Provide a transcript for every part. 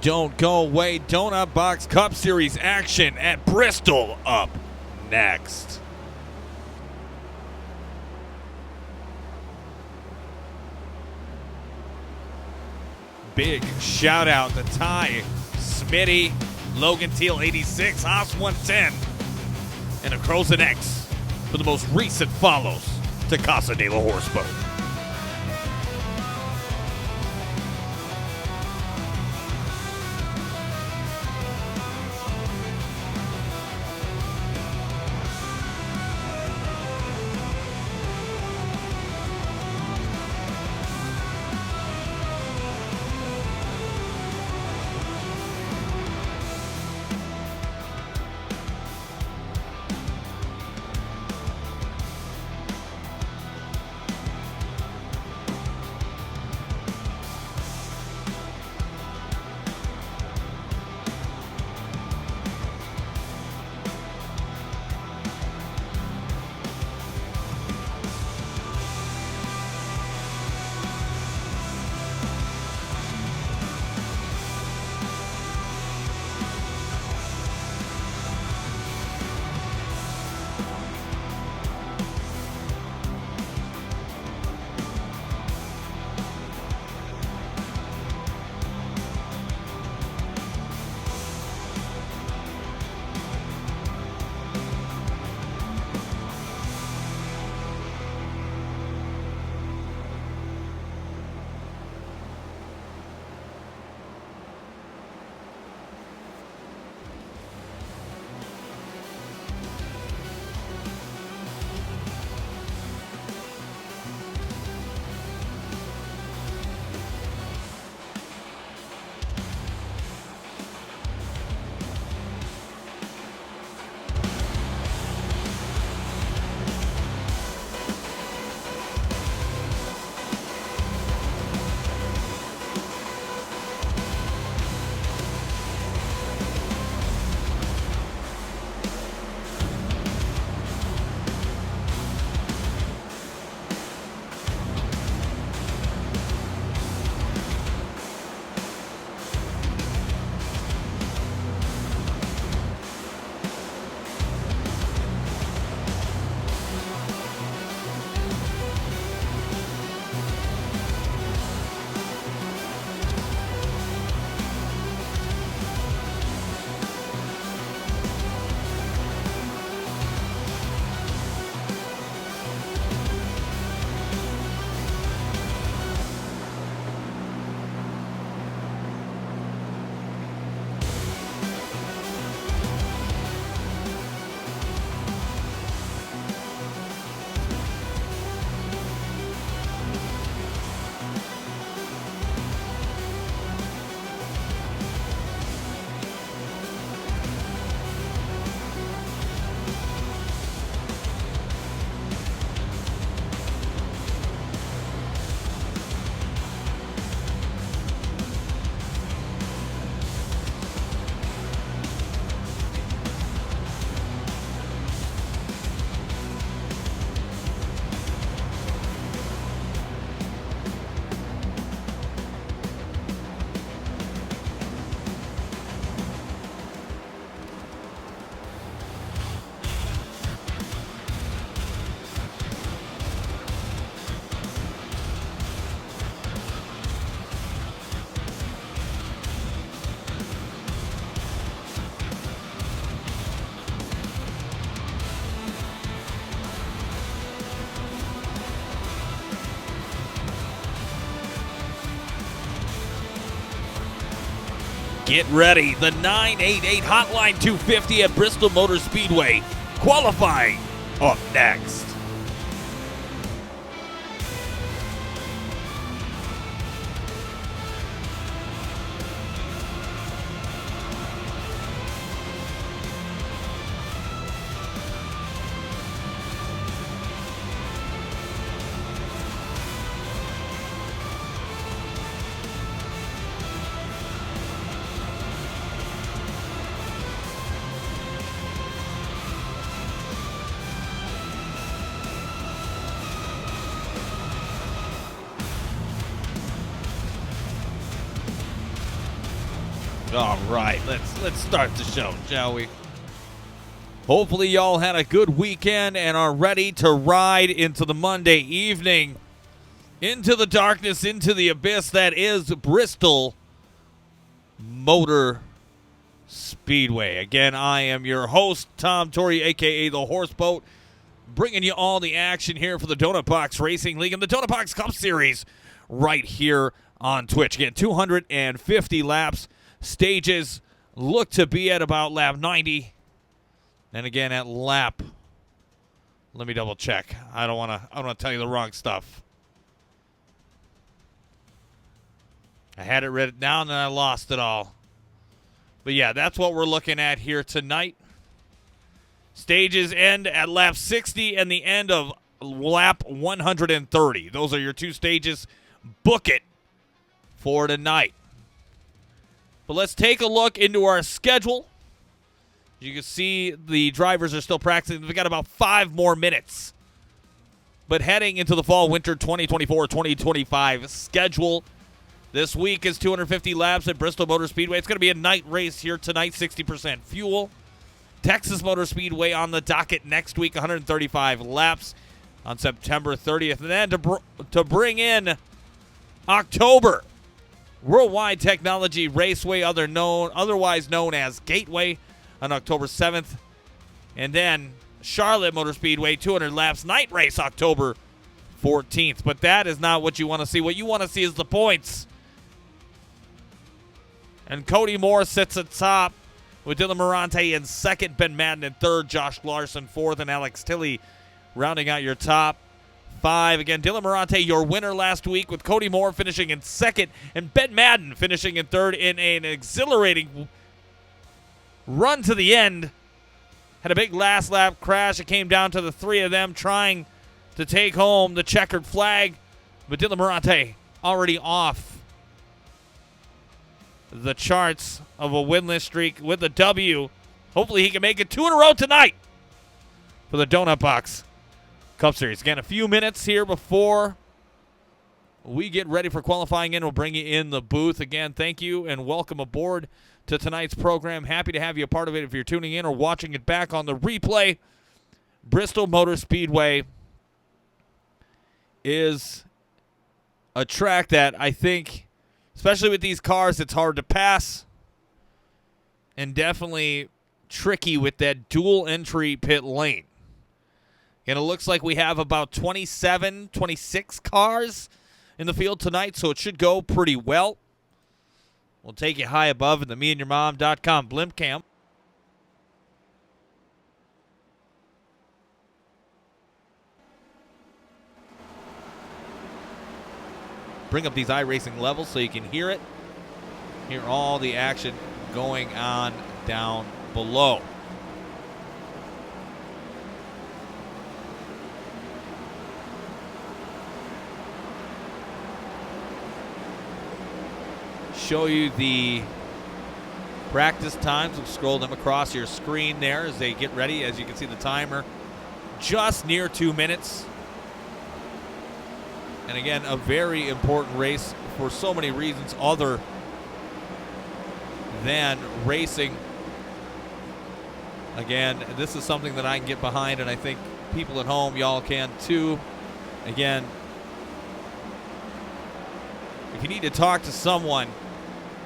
Don't go away. Donut Box Cup Series action at Bristol up next. Big shout out to Ty, Smitty, Logan Teal 86, Haas 110, and a Crozen X for the most recent follows to Casa de la Horseboat. Get ready, the 988 Hotline 250 at Bristol Motor Speedway. Qualifying up next. All right, let's start the show, shall we? Hopefully y'all had a good weekend and are ready to ride into the Monday evening, into the darkness, into the abyss that is Bristol Motor Speedway. Again, I am your host, Tom Torrey, a.k.a. the Horse Boat, bringing you all the action here for the Donut Box Racing League and the Donut Box Cup Series right here on Twitch. Again, 250 laps. Stages look to be at about lap 90. And again, at lap, let me double check. I don't want to tell you the wrong stuff. I had it written down and I lost it all. But yeah, that's what we're looking at here tonight. Stages end at lap 60 and the end of lap 130. Those are your two stages. Book it for tonight. But let's take a look into our schedule. You can see the drivers are still practicing. We've got about 5 more minutes. But heading into the fall-winter 2024-2025 schedule, this week is 250 laps at Bristol Motor Speedway. It's going to be a night race here tonight, 60% fuel. Texas Motor Speedway on the docket next week, 135 laps on September 30th. And then to bring in October, Worldwide Technology Raceway, otherwise known as Gateway, on October 7th. And then Charlotte Motor Speedway, 200 laps, night race October 14th. But that is not what you want to see. What you want to see is the points. And Cody Moore sits atop with Dylan Murante in second, Ben Madden in third, Josh Larson fourth, and Alex Tilley rounding out your top 5. Again, Dylan Murante, your winner last week, with Cody Moore finishing in second and Ben Madden finishing in third in an exhilarating run to the end. Had a big last lap crash. It came down to the 3 of them trying to take home the checkered flag, but Dylan Murante already off the charts of a winless streak with a W. Hopefully he can make it 2 in a row tonight for the Donut Box Cup Series. Again, a few minutes here before we get ready for qualifying in. We'll bring you in the booth. Again, thank you and welcome aboard to tonight's program. Happy to have you a part of it if you're tuning in or watching it back on the replay. Bristol Motor Speedway is a track that I think, especially with these cars, it's hard to pass and definitely tricky with that dual entry pit lane. And it looks like we have about 27, 26 cars in the field tonight, so it should go pretty well. We'll take you high above in the meandyourmom.com blimp cam. Bring up these iRacing levels so you can hear it. Hear all the action going on down below. Show you the practice times. We'll scroll them across your screen there as they get ready. As you can see, the timer just near 2 minutes. And again, a very important race for so many reasons other than racing. Again, this is something that I can get behind, and I think people at home, y'all can too. Again, if you need to talk to someone,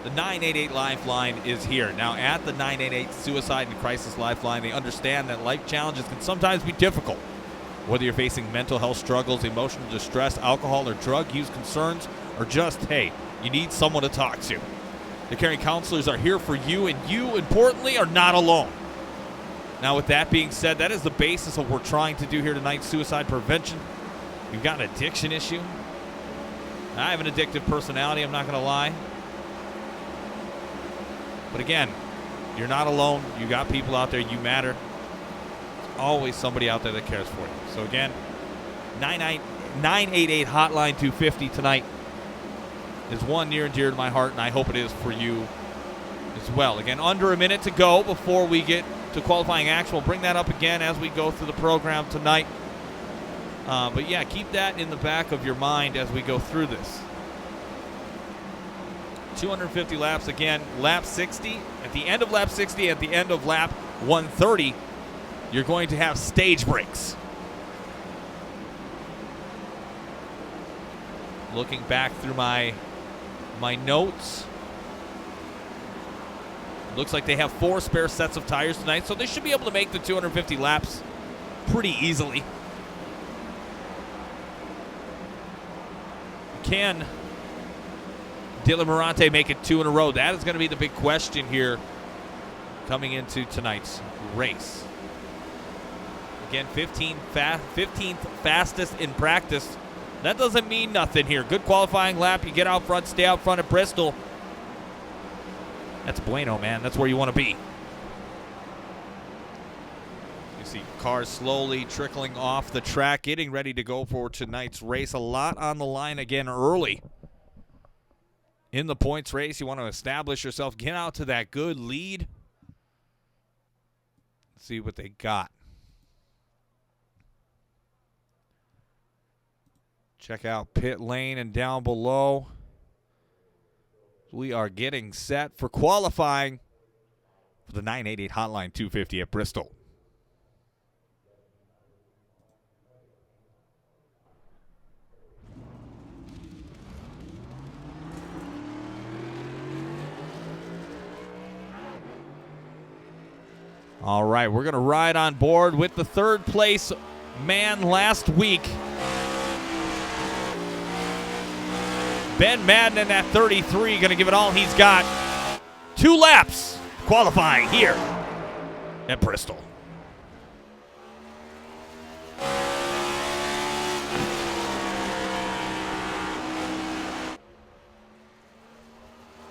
the 988 Lifeline is here. Now, at the 988 Suicide and Crisis Lifeline, they understand that life challenges can sometimes be difficult. Whether you're facing mental health struggles, emotional distress, alcohol or drug use concerns, or just, hey, you need someone to talk to. The caring counselors are here for you, and you, importantly, are not alone. Now, with that being said, that is the basis of what we're trying to do here tonight, suicide prevention. You've got an addiction issue. I have an addictive personality, I'm not going to lie. But again, you're not alone. You got people out there. You matter. There's always somebody out there that cares for you. So again, 988 Hotline 250 tonight is one near and dear to my heart, and I hope it is for you as well. Again, under a minute to go before we get to qualifying action. We'll bring that up again as we go through the program tonight. But yeah, keep that in the back of your mind as we go through this. 250 laps again. Lap 60. At the end of lap 60, at the end of lap 130, you're going to have stage breaks. Looking back through my notes. Looks like they have 4 spare sets of tires tonight, so they should be able to make the 250 laps pretty easily. Can Dylan Murante make it 2 in a row? That is going to be the big question here coming into tonight's race. Again, 15th fastest in practice. That doesn't mean nothing here. Good qualifying lap. You get out front, stay out front at Bristol. That's bueno, man. That's where you want to be. You see cars slowly trickling off the track, getting ready to go for tonight's race. A lot on the line again early. In the points race, you want to establish yourself, get out to that good lead. Let's see what they got. Check out pit lane and down below. We are getting set for qualifying for the 988 Hotline 250 at Bristol. All right, we're going to ride on board with the third place man last week. Ben Madden at 33, going to give it all he's got. 2 laps qualifying here at Bristol.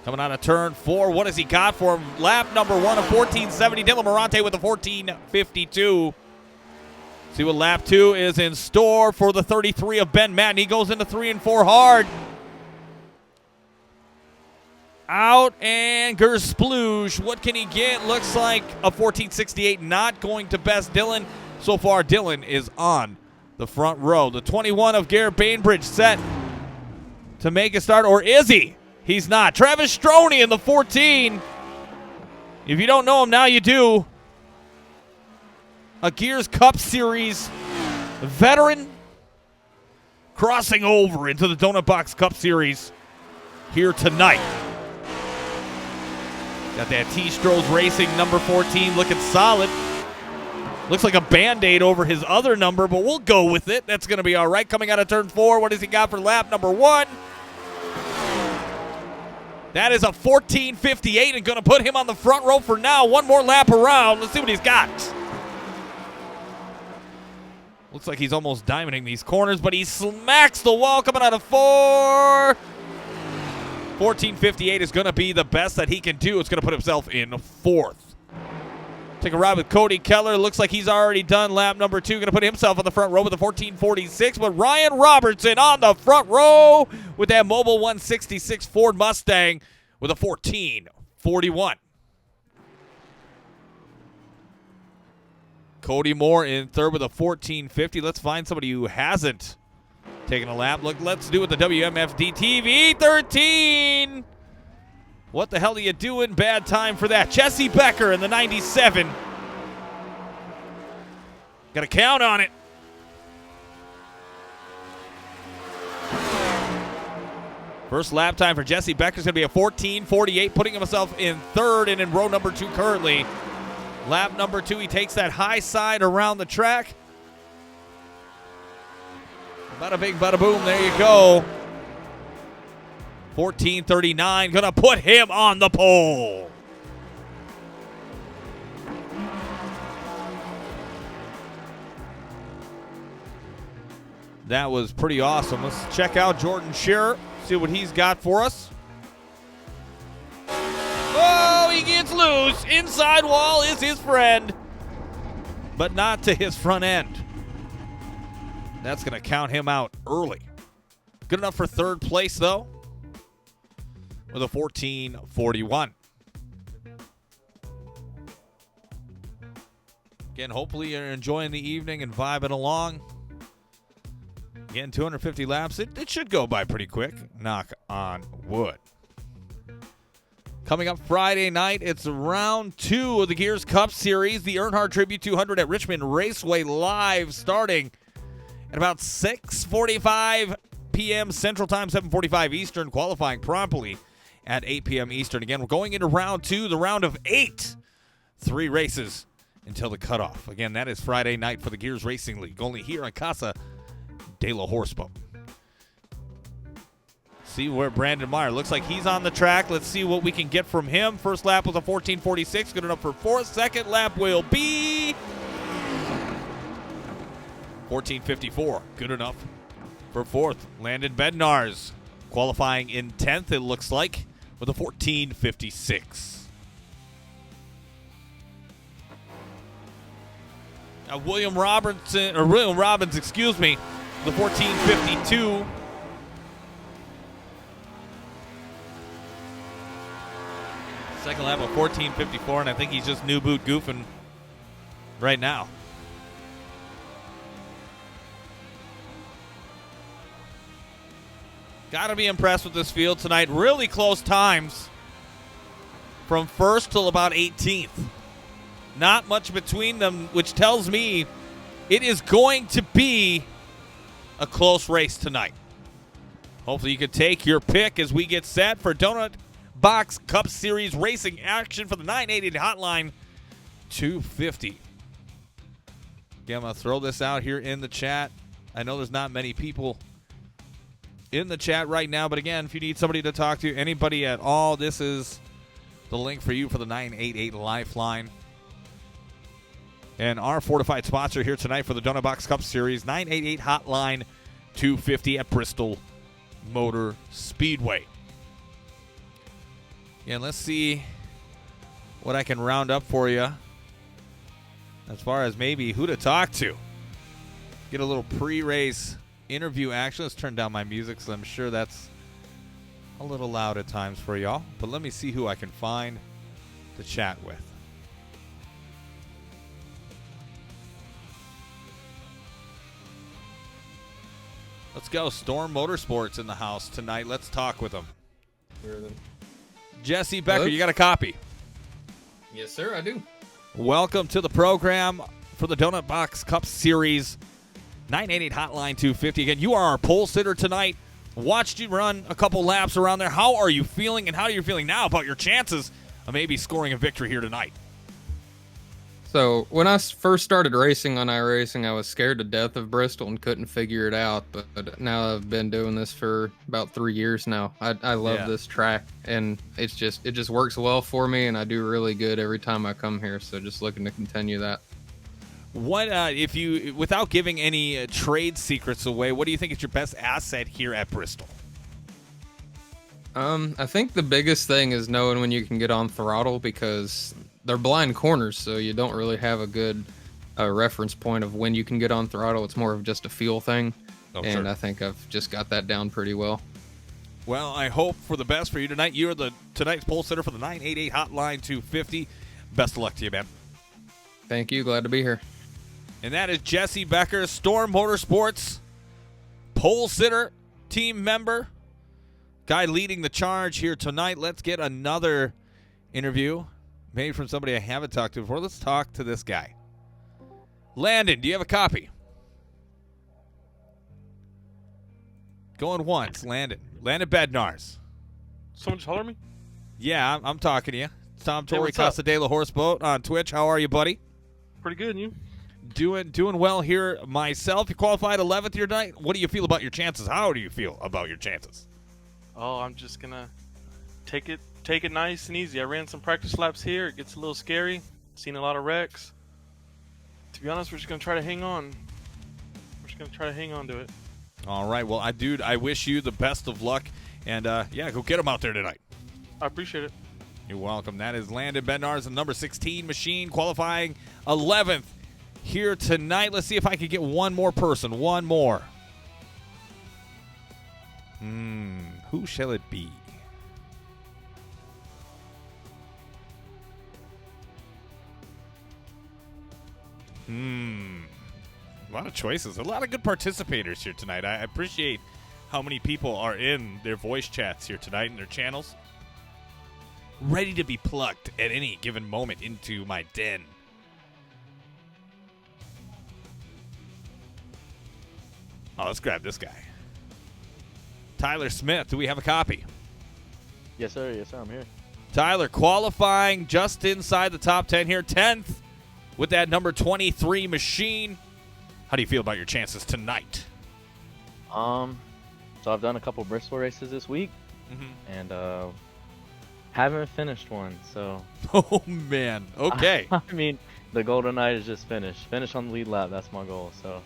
Coming out of turn 4, what has he got for him? Lap number 1 of 1470, Dylan Murante with a 1452. See what lap 2 is in store for the 33 of Ben Madden. He goes into 3 and 4 hard. Out and Gersplooge. What can he get? Looks like a 1468. Not going to best Dylan. So far, Dylan is on the front row. The 21 of Garrett Bainbridge set to make a start. Or is he? He's not. Travis Stroney in the 14. If you don't know him, now you do. A Gears Cup Series veteran crossing over into the Donut Box Cup Series here tonight. Got that T-Strohs Racing number 14 looking solid. Looks like a Band-Aid over his other number, but we'll go with it. That's going to be all right. Coming out of turn 4, what has he got for lap number 1? That is a 1458 and going to put him on the front row for now. One more lap around. Let's see what he's got. Looks like he's almost diamonding these corners, but he smacks the wall coming out of 4. 1458 is going to be the best that he can do. It's going to put himself in 4th. Take a ride with Cody Keller. Looks like he's already done lap number 2. Going to put himself on the front row with a 1446. But Ryan Robertson on the front row with that Mobile 166 Ford Mustang with a 1441. Cody Moore in 3rd with a 1450. Let's find somebody who hasn't taking a lap. Look, let's do it with the WMFD TV 13. What the hell are you doing? Bad time for that. Jesse Becker in the 97. Got to count on it. First lap time for Jesse Becker is going to be a 14:48, putting himself in 3rd and in row number 2 currently. Lap number 2, he takes that high side around the track. Bada bing, bada boom, there you go. 14:39, gonna put him on the pole. That was pretty awesome. Let's check out Jordan Scherer, see what he's got for us. Oh, he gets loose. Inside wall is his friend, but not to his front end. That's going to count him out early. Good enough for 3rd place, though, with a 14:41. Again, hopefully you're enjoying the evening and vibing along. Again, 250 laps. It should go by pretty quick. Knock on wood. Coming up Friday night, it's round 2 of the Gears Cup Series, the Earnhardt Tribute 200 at Richmond Raceway, live starting at about 6:45 p.m. Central Time, 7:45 Eastern, qualifying promptly at 8 p.m. Eastern. Again, we're going into round 2, the round of 8. 3 races until the cutoff. Again, that is Friday night for the Gears Racing League, only here on Casa de la Horseboat. See where Brandon Meyer looks like he's on the track. Let's see what we can get from him. First lap was a 14:46, good enough for 4th. Second lap will be 14:54, good enough for 4th. Landon Bednarz qualifying in 10th, it looks like, with a 14:56. Now William Robbins, excuse me, the 14:52. Second lap of 14:54, and I think he's just new boot goofing right now. Got to be impressed with this field tonight. Really close times from 1st till about 18th. Not much between them, which tells me it is going to be a close race tonight. Hopefully you can take your pick as we get set for Donut Box Cup Series racing action for the 988 Hotline 250. Again, I'm going to throw this out here in the chat. I know there's not many people in the chat right now, but again, if you need somebody to talk to, anybody at all, this is the link for you for the 988 Lifeline. And our fortified sponsor here tonight for the Donut Box Cup Series, 988 Hotline 250 at Bristol Motor Speedway. And let's see what I can round up for you as far as maybe who to talk to. Get a little pre-race interview action. Let's turn down my music because I'm sure that's a little loud at times for y'all. But let me see who I can find to chat with. Let's go. Storm Motorsports in the house tonight. Let's talk with them. Jesse Becker, you got a copy? Yes, sir, I do. Welcome to the program for the Donut Box Cup Series 988 Hotline 250. Again, you are our pole sitter tonight. Watched you run a couple laps around there. How are you feeling, and how are you feeling now about your chances of maybe scoring a victory here tonight? So when I first started racing on iRacing, I was scared to death of Bristol and couldn't figure it out. But now I've been doing this for about 3 years now. I love this track, and it just works well for me, and I do really good every time I come here. So just looking to continue that. What if you, without giving any trade secrets away, what do you think is your best asset here at Bristol? I think the biggest thing is knowing when you can get on throttle, because they're blind corners, so you don't really have a good reference point of when you can get on throttle. It's more of just a feel thing, and sure. I think I've just got that down pretty well. Well, I hope for the best for you tonight. You're tonight's pole sitter for the 988 Hotline 250. Best of luck to you, man. Thank you. Glad to be here. And that is Jesse Becker, Storm Motorsports pole sitter, team member, guy leading the charge here tonight. Let's get another interview. Maybe from somebody I haven't talked to before. Let's talk to this guy. Landon, do you have a copy? Going once, Landon. Landon Bednarz. Someone just holler at me? Yeah, I'm talking to you. It's Tom Torrey, what's up? Casa de la Horseboat on Twitch. How are you, buddy? Pretty good, and you? Doing well here myself. You qualified 11th here tonight. What do you feel about your chances? How do you feel about your chances? Oh, I'm just going to take it nice and easy. I ran some practice laps here. It gets a little scary. Seen a lot of wrecks. To be honest, we're just going to try to hang on. We're just going to try to hang on to it. All right. Well, I wish you the best of luck. And, go get them out there tonight. I appreciate it. You're welcome. That is Landon Bednarz, the number 16 machine, qualifying 11th here tonight. Let's see if I can get one more person. One more. Who shall it be? A lot of choices. A lot of good participators here tonight. I appreciate how many people are in their voice chats here tonight and their channels. ready to be plucked at any given moment into my den. Oh, let's grab this guy. Tyler Smith, do we have a copy? Yes, sir. Yes, sir. I'm here. Tyler qualifying just inside the top 10 here, 10th with that number 23 machine. How do you feel about your chances tonight? So I've done a couple Bristol races this week, and haven't finished one. So. Oh man. Okay. I mean, the golden night is just finished. Finish on the lead lap. That's my goal. So.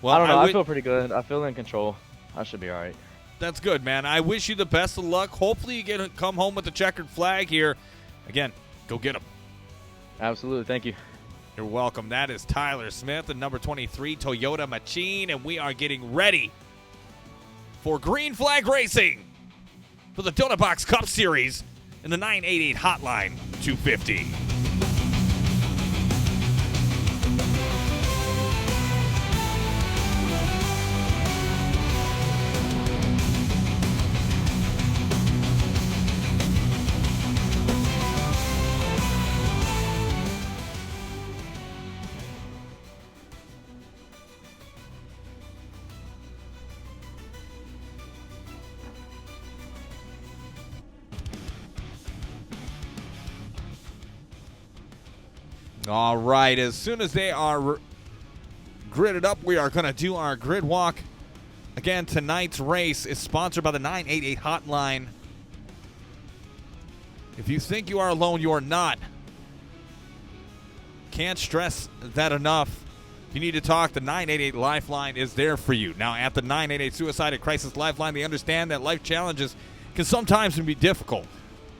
Well, I don't know. I feel pretty good. I feel in control. I should be all right. That's good, man. I wish you the best of luck. Hopefully you come home with the checkered flag here. Again, go get them. Absolutely. Thank you. You're welcome. That is Tyler Smith, the number 23 Toyota machine, and we are getting ready for green flag racing for the Donut Box Cup Series in the 988 Hotline 250. All right, as soon as they are gridded up, we are going to do our grid walk. Again, tonight's race is sponsored by the 988 Hotline. If you think you are alone, you are not. Can't stress that enough. If you need to talk, the 988 Lifeline is there for you. Now, at the 988 Suicide and Crisis Lifeline, they understand that life challenges can sometimes be difficult.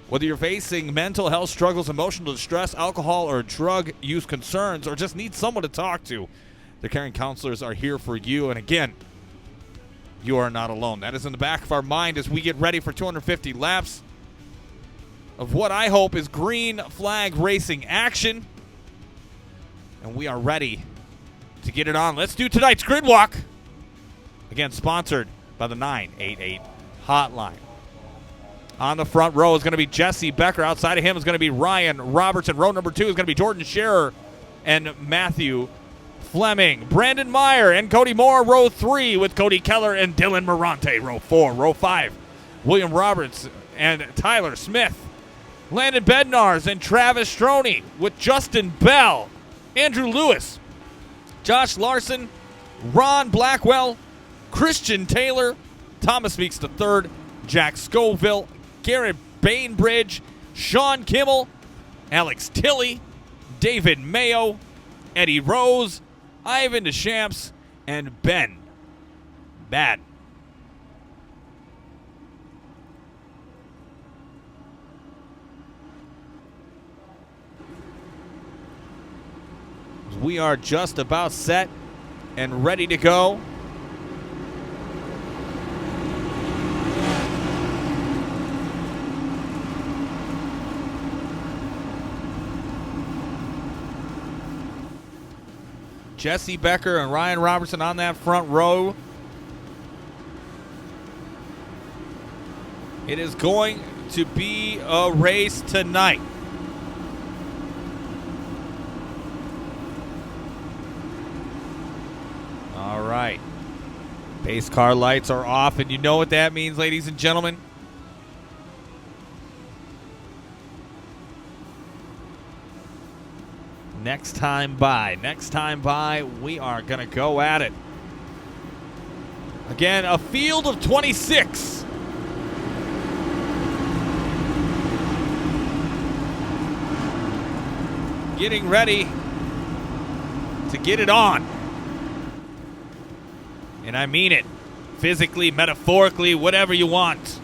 Whether you're facing mental health struggles, emotional distress, alcohol or drug use concerns, or just need someone to talk to, the caring counselors are here for you. And again, you are not alone. That is in the back of our mind as we get ready for 250 laps of what I hope is green flag racing action. And we are ready to get it on. Let's do tonight's grid walk. Again, sponsored by the 988 Hotline. On the front row is going to be Jesse Becker. Outside of him is going to be Ryan Robertson. Row number 2 is going to be Jordan Scherer and Matthew Fleming. Brandon Meyer and Cody Moore. Row 3 with Cody Keller and Dylan Murante. Row 4. Row 5, William Roberts and Tyler Smith. Landon Bednars and Travis Stroney with Justin Bell, Andrew Lewis, Josh Larson, Ron Blackwell, Christian Taylor, Thomas Meeks III, Jack Scoville, Garrett Bainbridge, Sean Kimmel, Alex Tilley, David Mayo, Eddie Rose, Ivan Deschamps, and Ben Bad. We are just about set and ready to go. Jesse Becker and Ryan Robertson on that front row. It is going to be a race tonight. All right. Pace car lights are off, and you know what that means, ladies and gentlemen. Next time by, we are going to go at it. Again, a field of 26. Getting ready to get it on. And I mean it. Physically, metaphorically, whatever you want.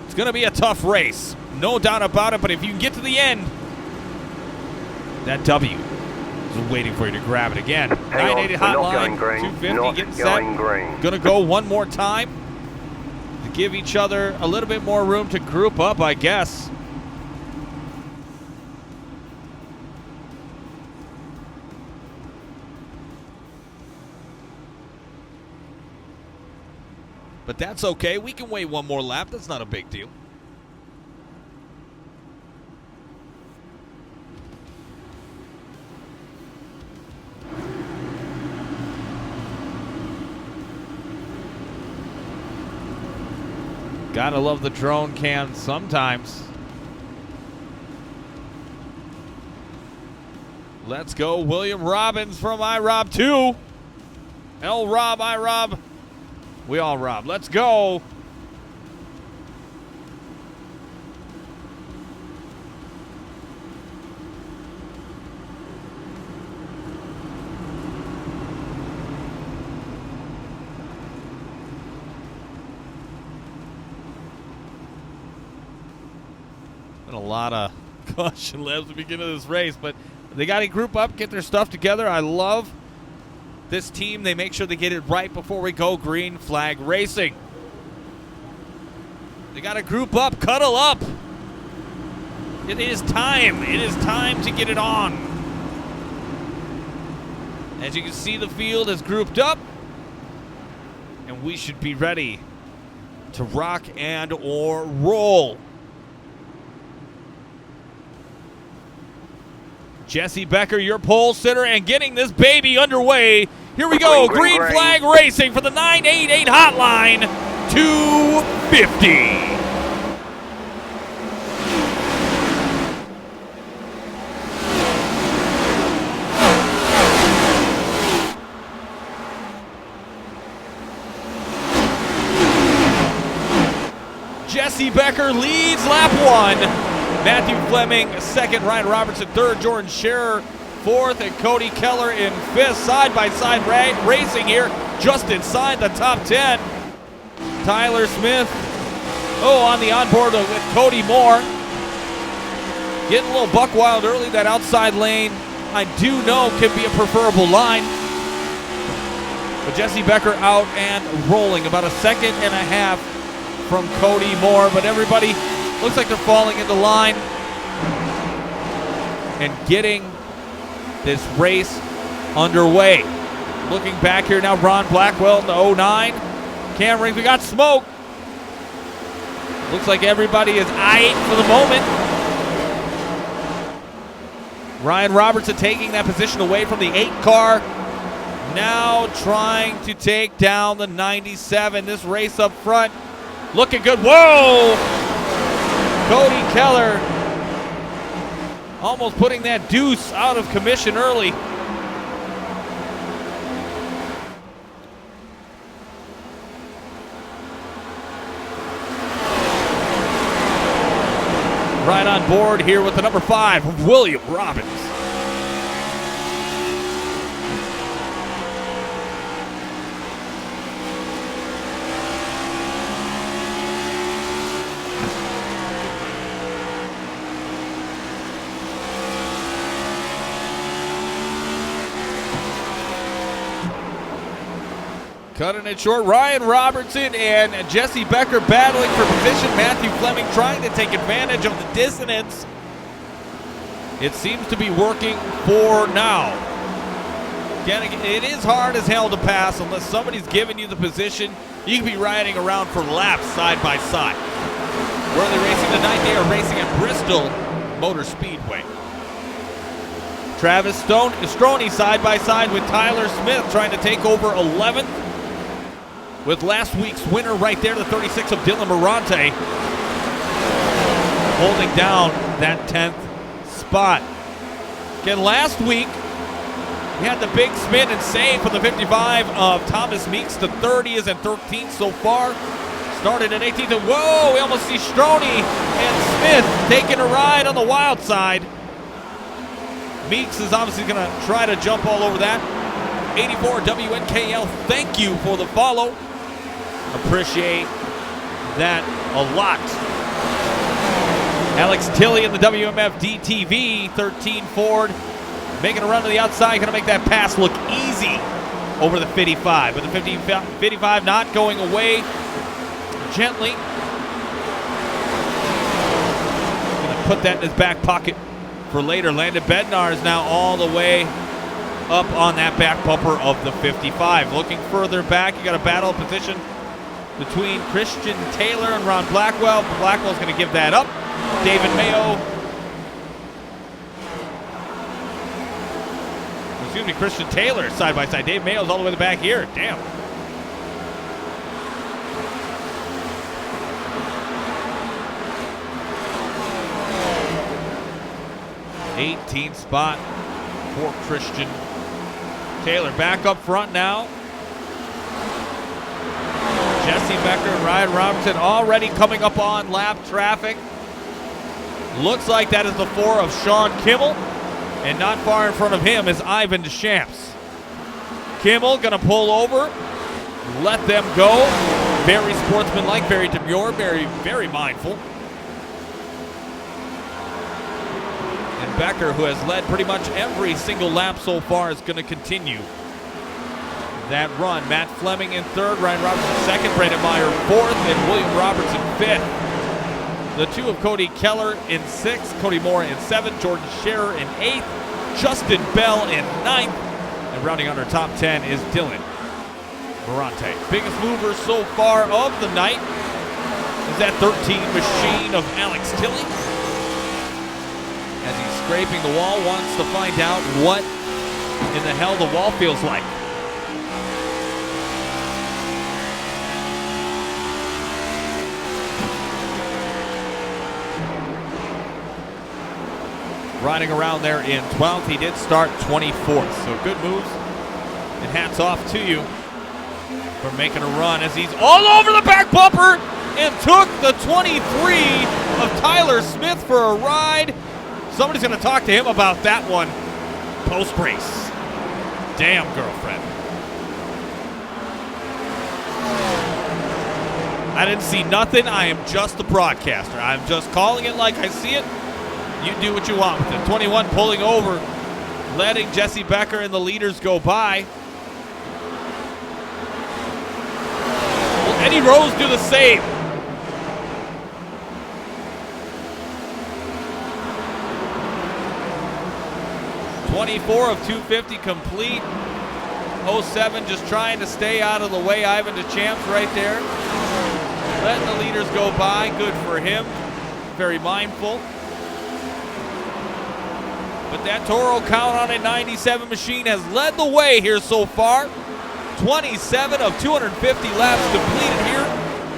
It's going to be a tough race. No doubt about it, but if you can get to the end, that W is waiting for you to grab it again. 980 Hotline, 250, getting set. Gonna go one more time to give each other a little bit more room to group up, I guess. But that's okay. We can wait one more lap. That's not a big deal. Gotta love the drone cam sometimes. Let's go, William Robbins from iRob 2. L-Rob, iRob. We all rob. Let's go. Been a lot of caution laps at the beginning of this race, but they got to group up, get their stuff together. I love this team. They make sure they get it right before we go green flag racing. They got to group up, cuddle up. It is time. It is time to get it on. As you can see, the field is grouped up, and we should be ready to rock and or roll. Jesse Becker, your pole sitter, and getting this baby underway. Here we go. Green flag racing for the 988 Hotline 250. Jesse Becker leads lap 1. Matthew Fleming second, Ryan Robertson third, Jordan Scherer fourth, and Cody Keller in fifth. Side-by-side racing here, just inside the top 10. Tyler Smith, on the onboard with Cody Moore. Getting a little buck wild early, that outside lane, I do know can be a preferable line. But Jesse Becker out and rolling, about a second and a half from Cody Moore, but everybody looks like they're falling into line and getting this race underway. Looking back here now, Ron Blackwell in the 09. Cam Rings, we got smoke. Looks like everybody is eyeing for the moment. Ryan Robertson taking that position away from the 8 car. Now trying to take down the 97. This race up front looking good. Whoa! Cody Keller almost putting that deuce out of commission early. Right on board here with the number 5, William Robbins. Cutting it short, Ryan Robertson and Jesse Becker battling for position. Matthew Fleming trying to take advantage of the dissonance. It seems to be working for now. Again, it is hard as hell to pass unless somebody's giving you the position. You can be riding around for laps side by side. Where are they racing tonight? They are racing at Bristol Motor Speedway. Travis Stroney side by side with Tyler Smith trying to take over 11th. With last week's winner right there, the 36 of Dylan Murante, holding down that 10th spot. Again, last week, we had the big spin and save for the 55 of Thomas Meeks. The 30 is in 13th so far. Started at 18th, and whoa, we almost see Stroney and Smith taking a ride on the wild side. Meeks is obviously going to try to jump all over that. 84 WNKL, thank you for the follow. Appreciate that a lot. Alex Tilley in the WMF DTV, 13 Ford, making a run to the outside, going to make that pass look easy over the 55. But the 55 not going away gently. Going to put that in his back pocket for later. Landon Bednar is now all the way up on that back bumper of the 55. Looking further back, you got a battle position between Christian Taylor and Ron Blackwell. Blackwell's going to give that up. David Mayo. Excuse me, Christian Taylor side by side. Dave Mayo's all the way to the back here. Damn. 18th spot for Christian Taylor. Back up front now. Jesse Becker and Ryan Robertson already coming up on lap traffic. Looks like that is the 4 of Sean Kimmel. And not far in front of him is Ivan Deschamps. Kimmel gonna pull over, let them go. Very sportsmanlike, very demure, very, very mindful. And Becker, who has led pretty much every single lap so far, is gonna continue that run. Matt Fleming in third, Ryan Robertson second, Brandon Meyer fourth, and William Robertson fifth. The 2 of Cody Keller in sixth, Cody Moore in seventh, Jordan Scherer in eighth, Justin Bell in ninth, and rounding on our top 10 is Dylan Murante. Biggest mover so far of the night is that 13 machine of Alex Tilley. As he's scraping the wall, wants to find out what in the hell the wall feels like. Riding around there in 12th. He did start 24th, so good moves. And hats off to you for making a run as he's all over the back bumper and took the 23 of Tyler Smith for a ride. Somebody's going to talk to him about that one post-race. Damn, girlfriend. I didn't see nothing. I am just the broadcaster. I'm just calling it like I see it. You do what you want with it. 21 pulling over, letting Jesse Becker and the leaders go by. Will Eddie Rose do the same? .24 of 250 complete. 07 just trying to stay out of the way. Ivan Deschamps right there. Letting the leaders go by. Good for him. Very mindful. But that Toro count on a 97 machine has led the way here so far. 27 of 250 laps completed here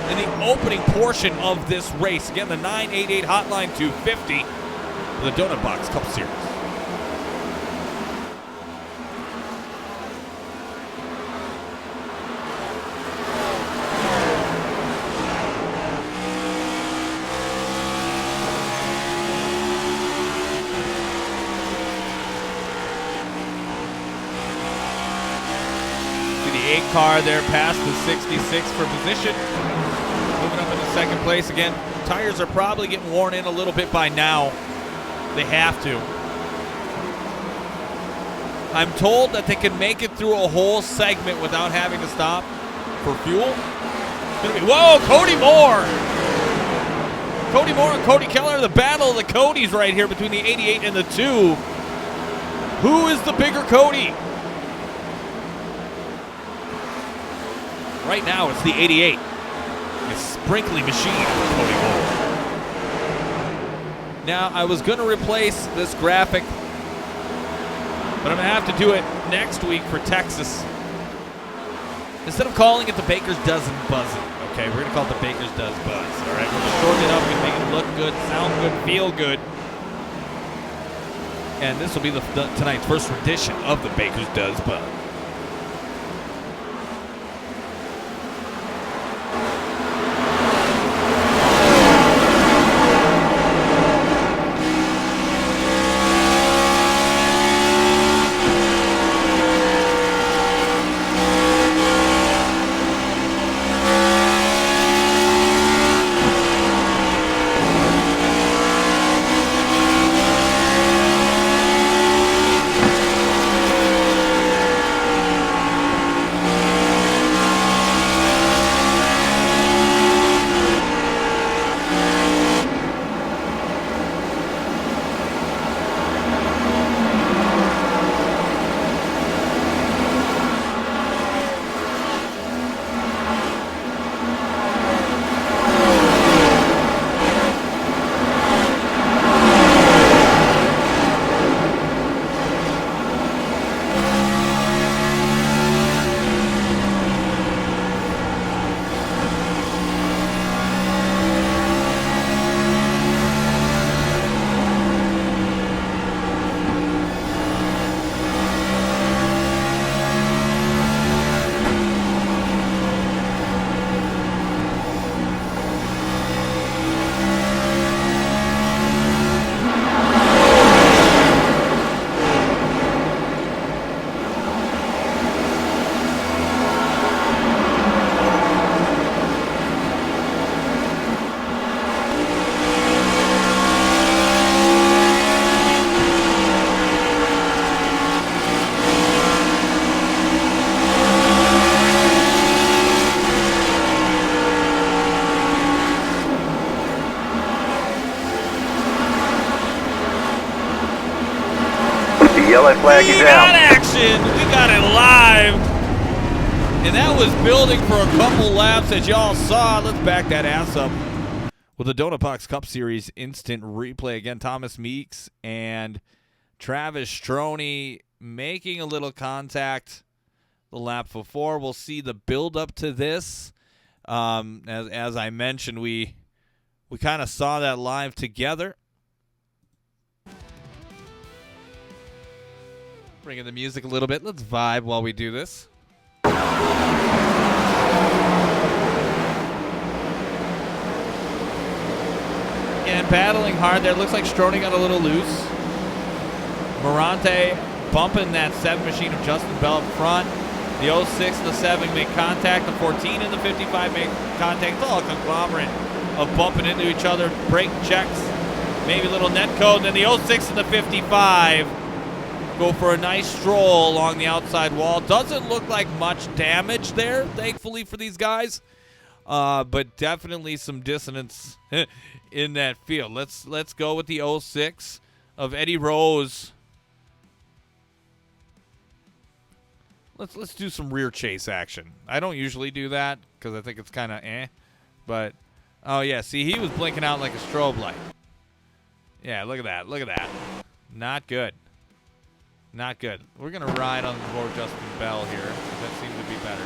in the opening portion of this race. Again, the 988 Hotline 250 for the Donut Box Cup Series. Car there past the 66 for position. Moving up into second place again. Tires are probably getting worn in a little bit by now. They have to. I'm told that they can make it through a whole segment without having to stop for fuel. Whoa, Cody Moore! Cody Moore and Cody Keller, the battle of the Codys right here between the 88 and the 2. Who is the bigger Cody? Right now, it's the 88. A sprinkly machine for Cody Moore. Now, I was going to replace this graphic, but I'm going to have to do it next week for Texas. Instead of calling it the Baker's Dozen Buzzing, okay, we're going to call it the Baker's Does Buzz, all right? We're going to shorten it up and make it look good, sound good, feel good. And this will be tonight's first rendition of the Baker's Does Buzz. yellow flag is We out. got action. We got it live. And that was building for a couple laps, as y'all saw. Let's back that ass up with the Donut Box Cup Series instant replay. Again, Thomas Meeks and Travis Stroney making a little contact the lap before. We'll see the build up to this. As I mentioned, we kind of saw that live together. Bring in the music a little bit. Let's vibe while we do this. And battling hard there. Looks like Stroney got a little loose. Murante bumping that 7 machine of Justin Bell up front. The 06 and the 7 make contact. The 14 and the 55 make contact. It's all a conglomerate of bumping into each other. Brake checks. Maybe a little net code. And then the 06 and the 55 go for a nice stroll along the outside wall. Doesn't look like much damage there, thankfully, for these guys. But definitely some dissonance in that field. Let's go with the 06 of Eddie Rose. Let's do some rear chase action. I don't usually do that because I think it's kind of But, oh, yeah, see, he was blinking out like a strobe light. Yeah, look at that. Look at that. Not good. Not good. We're going to ride on board Justin Bell here. That seems to be better.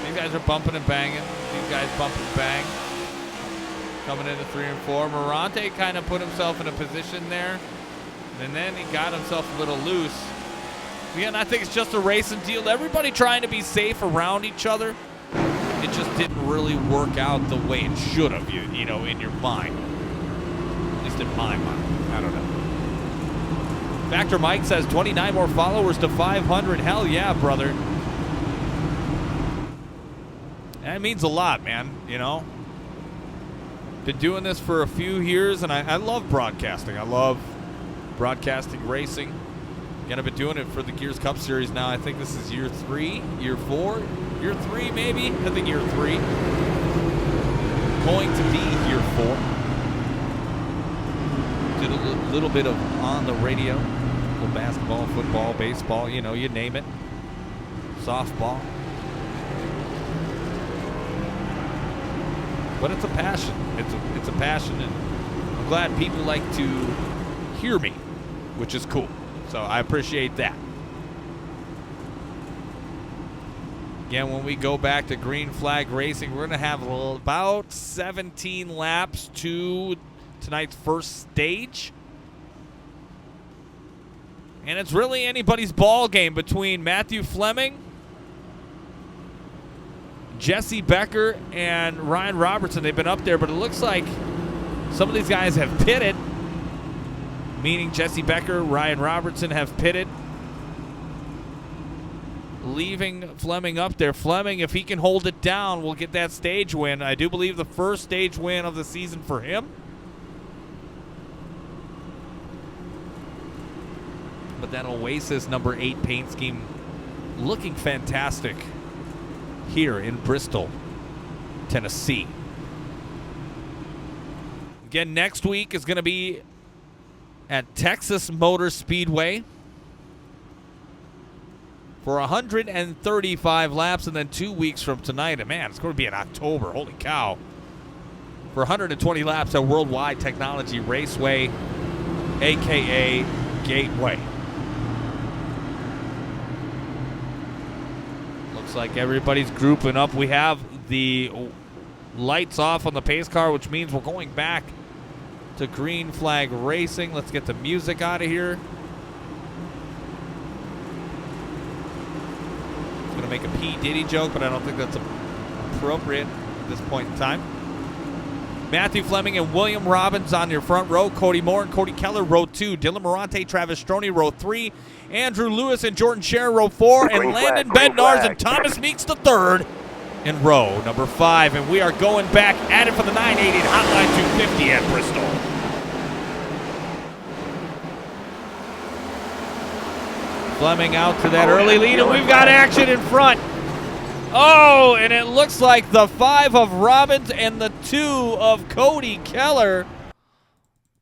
These guys are bumping and banging. These guys bump and bang. Coming into 3 and 4. Murante kind of put himself in a position there. And then he got himself a little loose. Again, I think it's just a racing deal. Everybody trying to be safe around each other. It just didn't really work out the way it should have, you know, in your mind. At least in my mind. I don't know. Factor Mike says 29 more followers to 500. Hell yeah, brother. That means a lot, man, you know. Been doing this for a few years, and I love broadcasting. I love broadcasting racing. Again, I've been doing it for the Gears Cup Series now. I think this is year 3, year 4, year 3 maybe? I think year 3. Going to be year 4. Did a little bit of on the radio. A little basketball, football, baseball, you know, you name it. Softball. But it's a passion. It's a passion, and I'm glad people like to hear me, which is cool. So I appreciate that. Again, when we go back to green flag racing, we're going to have about 17 laps to tonight's first stage. And it's really anybody's ball game between Matthew Fleming, Jesse Becker, and Ryan Robertson. They've been up there, but it looks like some of these guys have pitted, meaning Jesse Becker, Ryan Robertson have pitted, leaving Fleming up there. Fleming, if he can hold it down, will get that stage win. I do believe the first stage win of the season for him. But that Oasis number 8 paint scheme looking fantastic here in Bristol, Tennessee. Again, next week is going to be at Texas Motor Speedway for 135 laps, and then 2 weeks from tonight, and man, it's going to be in October, holy cow, for 120 laps at Worldwide Technology Raceway, a.k.a. Gateway. Looks like everybody's grouping up. We have the lights off on the pace car, which means we're going back to green flag racing. Let's get the music out of here. I'm going to make a P. Diddy joke, but I don't think that's appropriate at this point in time. Matthew Fleming and William Robbins on your front row. Cody Moore and Cody Keller, row 2. Dylan Murante, Travis Stroney, row 3. Andrew Lewis and Jordan Scherer, row 4. And Landon Bednarz and Thomas Meeks, the third, in row number 5. And we are going back at it for the 980 Hotline 250 at Bristol. Fleming out to that early lead, and we've got action in front. Oh, and it looks like the 5 of Robbins and the 2 of Cody Keller.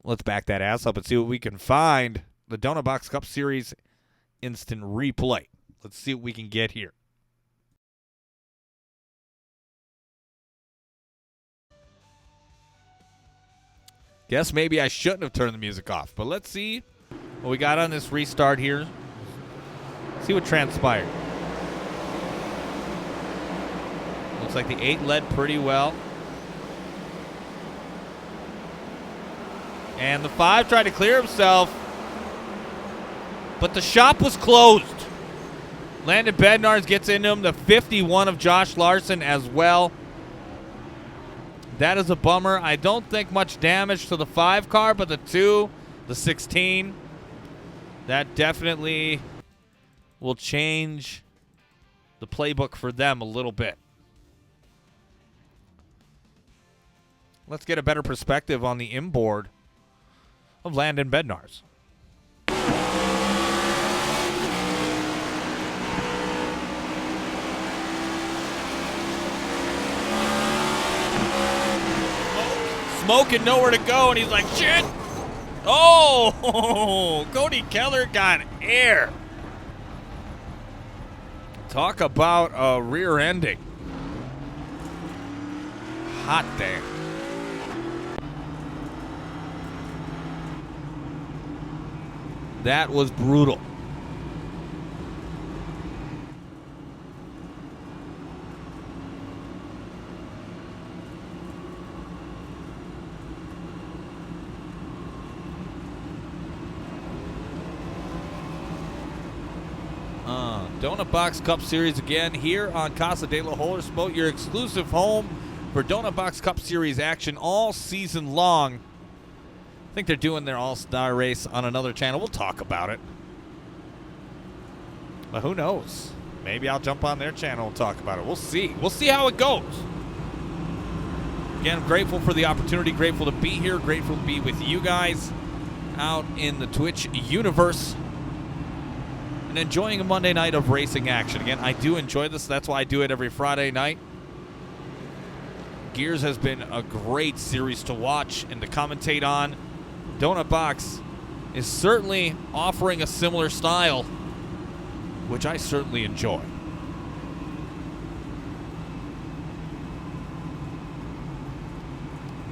Let's back that ass up and see what we can find. the Donut Box Cup Series instant replay. Let's see what we can get here. Guess maybe I shouldn't have turned the music off, but let's see what we got on this restart here. See what transpired. Looks like the 8 led pretty well. And the 5 tried to clear himself, but the shop was closed. Landon Bednarz gets into him. The 51 of Josh Larson as well. That is a bummer. I don't think much damage to the 5 car, but the 2, the 16, that definitely will change the playbook for them a little bit. Let's get a better perspective on the inboard of Landon Bednarz. Smoke and nowhere to go, and he's like, shit! Oh! Cody Keller got air. Talk about a rear ending. Hot damn. That was brutal. Donut Box Cup Series again here on Casa de la xHoRsEbOaT, your exclusive home for Donut Box Cup Series action all season long. I think they're doing their all-star race on another channel. We'll talk about it. But who knows? Maybe I'll jump on their channel and talk about it. We'll see. We'll see how it goes. Again, I'm grateful for the opportunity, grateful to be here, grateful to be with you guys out in the Twitch universe. And enjoying a Monday night of racing action. Again, I do enjoy this. That's why I do it every Friday night. Gears has been a great series to watch and to commentate on. Donut Box is certainly offering a similar style, which I certainly enjoy.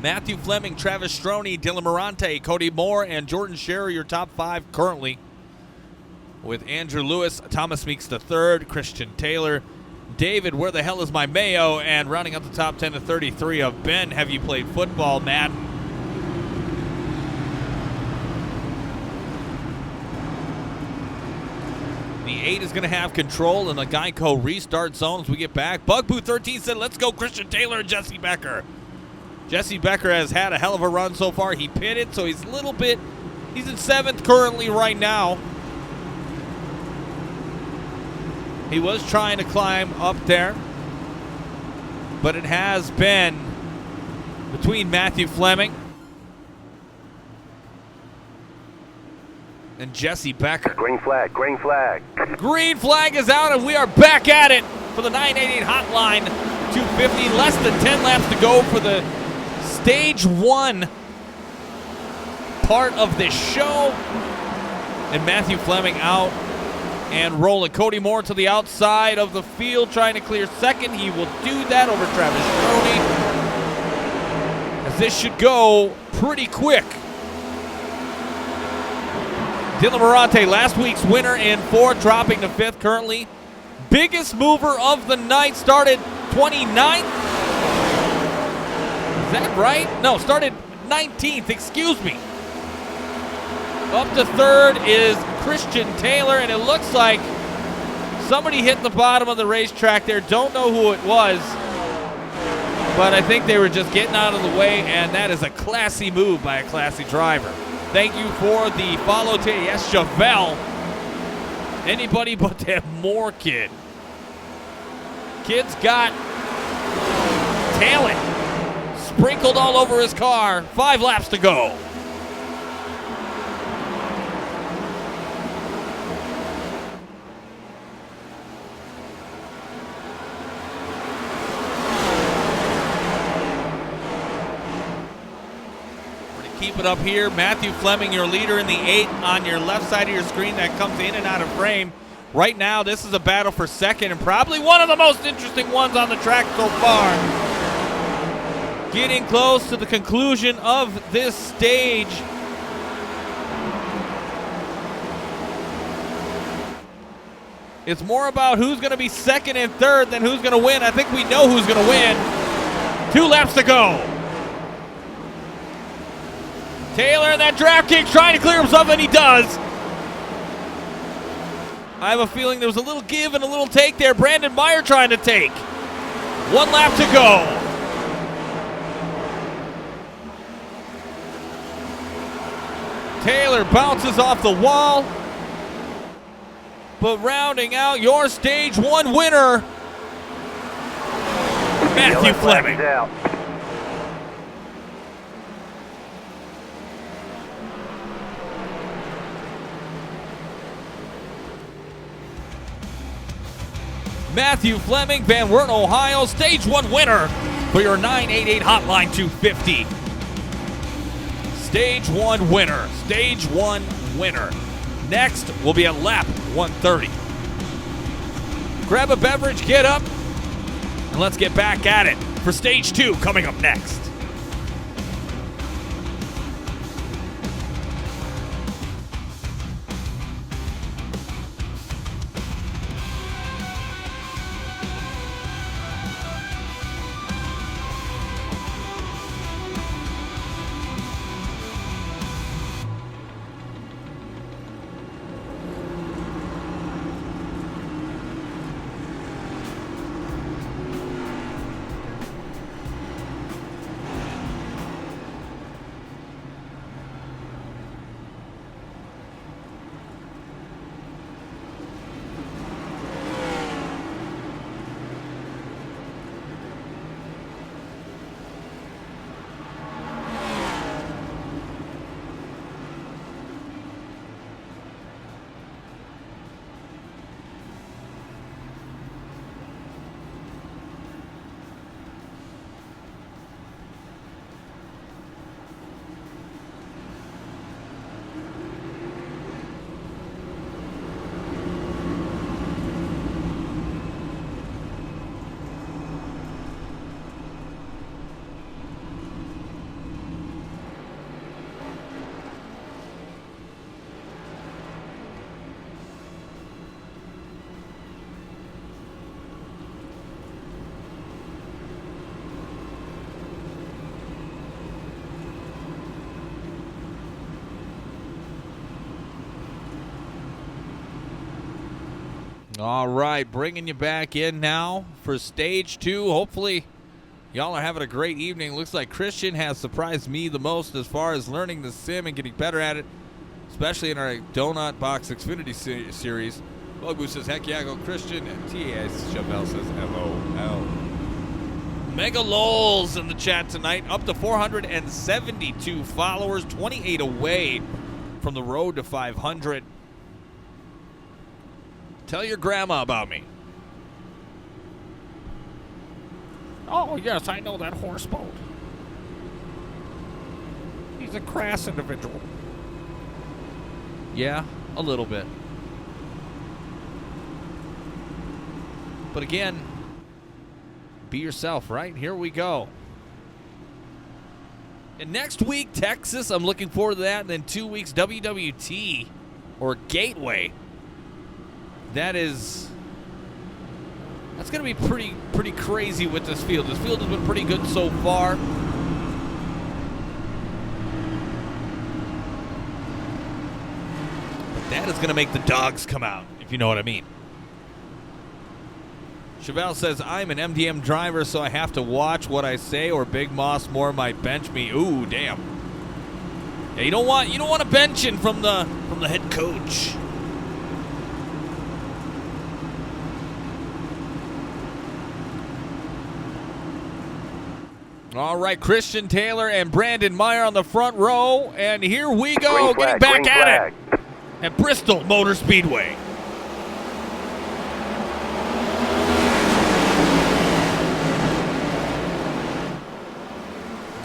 Matthew Fleming, Travis Stroney, Dylan Murante, Cody Moore, and Jordan Scherer, your top 5 currently. With Andrew Lewis, Thomas Meeks III, Christian Taylor, David, where the hell is my mayo? And rounding out the top 10 to 33 of Ben, have you played football, Matt? The 8 is going to have control in the Geico restart zone as we get back. Bugboo13 said, let's go Christian Taylor and Jesse Becker. Jesse Becker has had a hell of a run so far. He pitted, so he's a little bit, he's in 7th currently right now. He was trying to climb up there, but it has been between Matthew Fleming and Jesse Becker. Green flag, green flag. Green flag is out, and we are back at it for the 988 Hotline 250. Less than 10 laps to go for the stage 1 part of this show. And Matthew Fleming out and rolling. Cody Moore to the outside of the field, trying to clear second. He will do that over Travis Stroney, as this should go pretty quick. Dylan Murante, last week's winner in 4th, dropping to 5th currently. Biggest mover of the night, started 29th. Is that right? No, started 19th, excuse me. Up to 3rd is Christian Taylor, and it looks like somebody hit the bottom of the racetrack there. Don't know who it was, but I think they were just getting out of the way, and that is a classy move by a classy driver. Thank you for the follow to yes, Chevelle. Anybody but that Moore kid. Kid's got talent sprinkled all over his car. 5 laps to go. it up here. Matthew Fleming, your leader in the 8 on your left side of your screen that comes in and out of frame. Right now, this is a battle for second and probably one of the most interesting ones on the track so far. Getting close to the conclusion of this stage. It's more about who's going to be second and third than who's going to win. I think we know who's going to win. 2 laps to go. Taylor in that draft kick trying to clear himself, and he does. I have a feeling there was a little give and a little take there. Brandon Meyer trying to take. 1 lap to go. Taylor bounces off the wall. But rounding out your stage 1 winner, Matthew Fleming. Matthew Fleming, Van Wert, Ohio, stage 1 winner for your 988 Hotline 250. Stage 1 winner. Stage 1 winner. Next will be at lap 130. Grab a beverage, get up, and let's get back at it for stage 2 coming up next. All right, bringing you back in now for stage 2. Hopefully, y'all are having a great evening. Looks like Christian has surprised me the most as far as learning the sim and getting better at it, especially in our Donut Box Xfinity series. Bugaboo says, heck yeah, go Christian. And T.S. Chevelle says, LOL. Mega lols in the chat tonight. Up to 472 followers, 28 away from the road to 500. Tell your grandma about me. Oh, yes, I know that horse boat. He's a crass individual. Yeah, a little bit. But again, be yourself, right? Here we go. And next week, Texas, I'm looking forward to that. And then 2 weeks, WWT or Gateway. That's going to be pretty crazy with this field. This field has been pretty good so far. But that is going to make the dogs come out, if you know what I mean. Chevelle says, I'm an MDM driver, so I have to watch what I say, or Big Moss Moore might bench me. Ooh, damn. Yeah, you don't want a benching from the head coach. All right, Christian Taylor and Brandon Meyer on the front row, and here we go, getting back at it at Bristol Motor Speedway.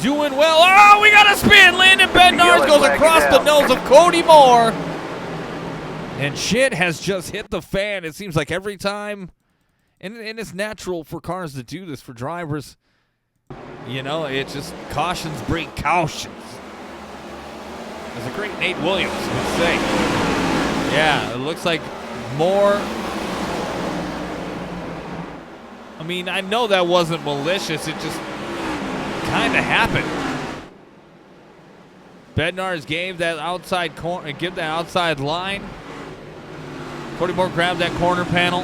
doing well. Oh, we got a spin. Landon Bednarz goes across the nose of Cody Moore. And shit has just hit the fan. It seems like every time, and it's natural for cars to do this, for drivers. You know, it just cautions breed cautions. As a great Nate Williams would say. Yeah, it looks like more. I mean, I know that wasn't malicious. It just kind of happened. Bednarz gave that outside corner, give that outside line. Cody Moore grabbed that corner panel,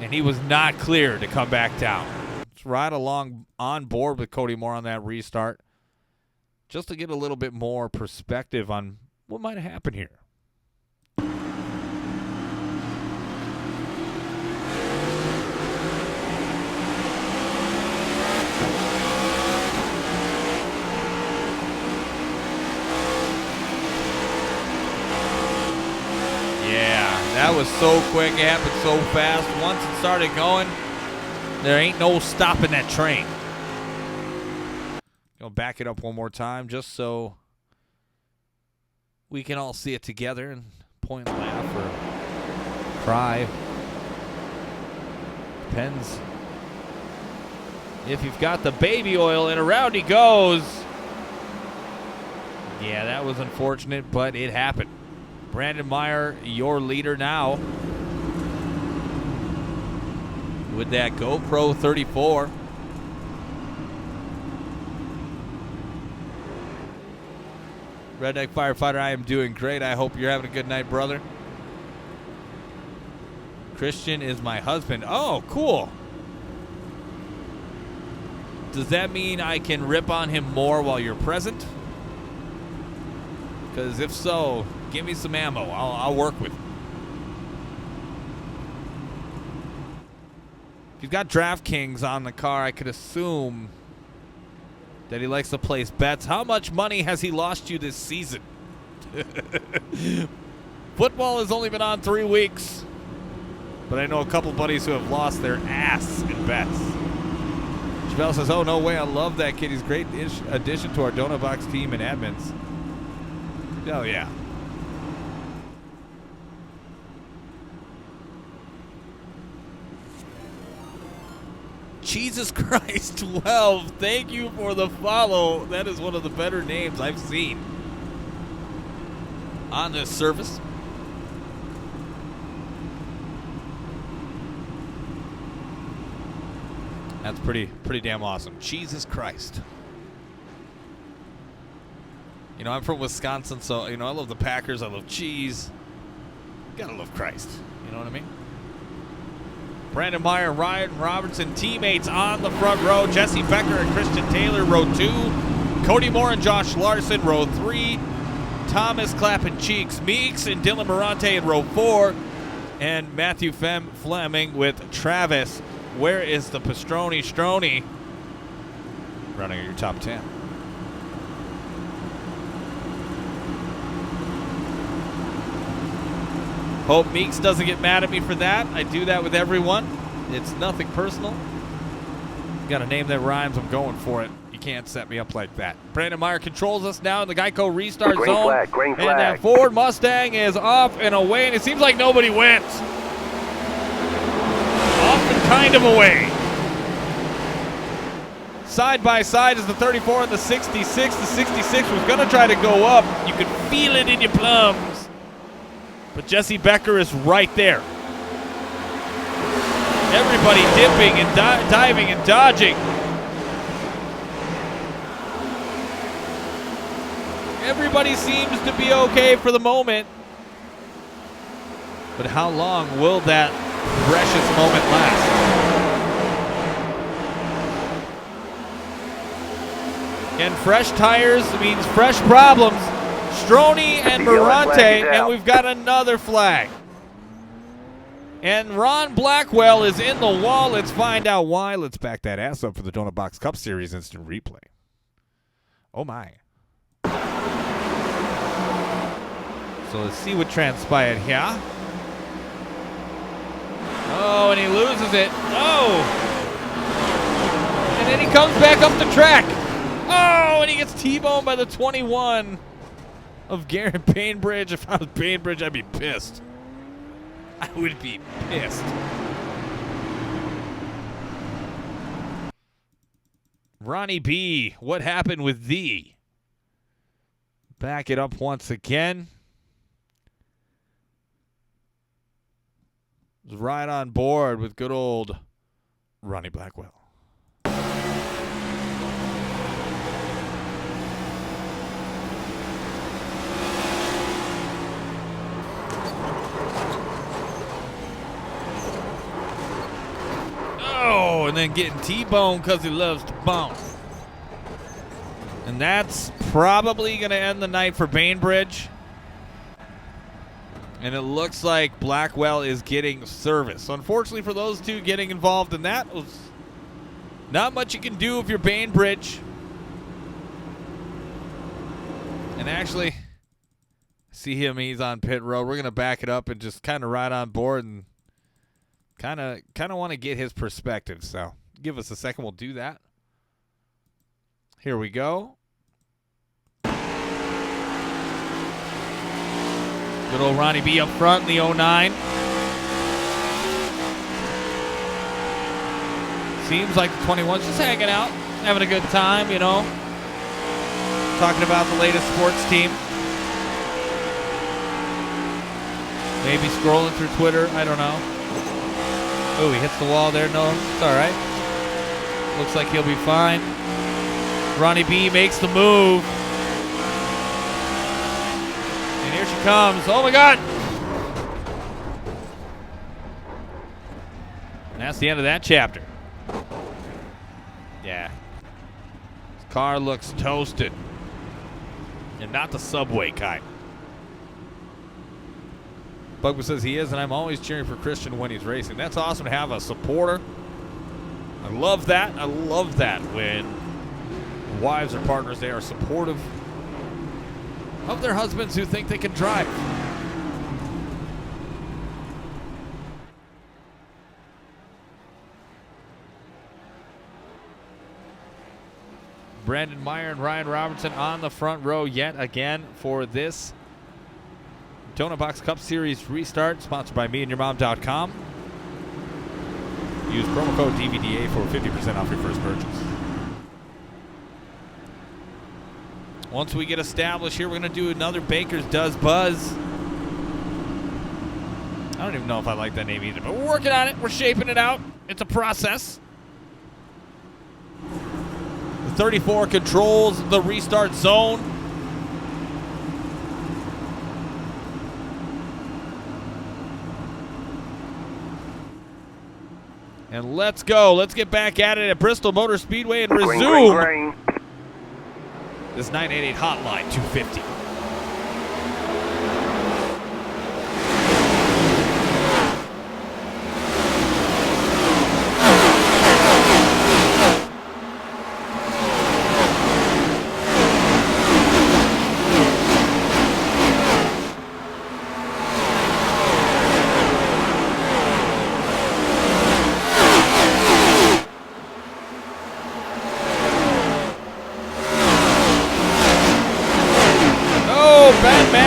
and he was not clear to come back down. It's right along on board with Cody Moore on that restart, just to get a little bit more perspective on what might have happened here. That was so quick. It happened so fast. Once it started going, there ain't no stopping that train. Gonna back it up one more time just so we can all see it together and point, laugh, or cry. Depends if you've got the baby oil, and around he goes. Yeah, that was unfortunate, but it happened. Brandon Meyer, your leader now, with that GoPro 34. Redneck Firefighter, I am doing great. I hope you're having a good night, brother. Christian is my husband. Oh, cool. Does that mean I can rip on him more while you're present? Because if so, give me some ammo. I'll work with you. If you've got DraftKings on the car, I could assume that he likes to place bets. How much money has he lost you this season? Football has only been on 3 weeks, but I know a couple buddies who have lost their ass in bets. Chevelle says, oh, no way. I love that kid. He's a great addition to our Donut Box team and admins. Oh, yeah. Jesus Christ 12, thank you for the follow. That is one of the better names I've seen on this service. That's pretty damn awesome. Jesus Christ. You know, I'm from Wisconsin, so, you know, I love the Packers. I love cheese. Gotta love Christ. You know what I mean? Brandon Meyer, Ryan Robertson, teammates on the front row. Jesse Becker and Christian Taylor, row 2. Cody Moore and Josh Larson, row 3. Thomas Clappin Cheeks Meeks and Dylan Murante in row 4. And Matthew Fleming with Travis. Where is the Pastroni Stroni? Running at your top 10. Hope Meeks doesn't get mad at me for that. I do that with everyone. It's nothing personal. Got a name that rhymes. I'm going for it. You can't set me up like that. Brandon Meyer controls us now in the Geico restart zone. Green flag. And that Ford Mustang is off and away, and it seems like nobody wins. Off and kind of away. Side by side is the 34 and the 66. The 66 was going to try to go up. You could feel it in your plums. But Jesse Becker is right there. Everybody dipping and diving and dodging. Everybody seems to be okay for the moment. But how long will that precious moment last? And fresh tires means fresh problems. Stroni and Murante, and we've got another flag. And Ron Blackwell is in the wall. Let's find out why. Let's back that ass up for the Donut Box Cup Series instant replay. Oh, my. So let's see what transpired here. Oh, and he loses it. Oh. And then he comes back up the track. Oh, and he gets T-boned by the 21 of Garrett Bainbridge. If I was Bainbridge, I'd be pissed. I would be pissed. Ronnie B, what happened with thee? Back it up once again. Was right on board with good old Ronnie Blackwell. Oh, and then getting T-boned because he loves to bone. And that's probably going to end the night for Bainbridge. And it looks like Blackwell is getting service. So unfortunately for those two getting involved in that, was not much you can do if you're Bainbridge. And actually, see him, he's on pit road. We're going to back it up and just kind of ride on board and kind of want to get his perspective. So give us a second, we'll do that. Here we go. Good old Ronnie B up front in the 09. Seems like the 21's just hanging out, having a good time, you know. Talking about the latest sports team. Maybe scrolling through Twitter, I don't know. Oh, he hits the wall there. No, it's all right. Looks like he'll be fine. Ronnie B makes the move. And here she comes. Oh, my God. And that's the end of that chapter. Yeah. This car looks toasted. And not the subway kind. Bugman says he is, and I'm always cheering for Christian when he's racing. That's awesome to have a supporter. I love that. I love that when wives or partners, they are supportive of their husbands who think they can drive. Brandon Meyer and Ryan Robertson on the front row yet again for this Donut Box Cup Series restart, sponsored by meandyourmom.com. Use promo code DVDA for 50% off your first purchase. Once we get established here, we're going to do another Baker's Does Buzz. I don't even know if I like that name either, but we're working on it. We're shaping it out. It's a process. The 34 controls the restart zone. And let's go. Let's get back at it at Bristol Motor Speedway and resume this 988 Hotline 250.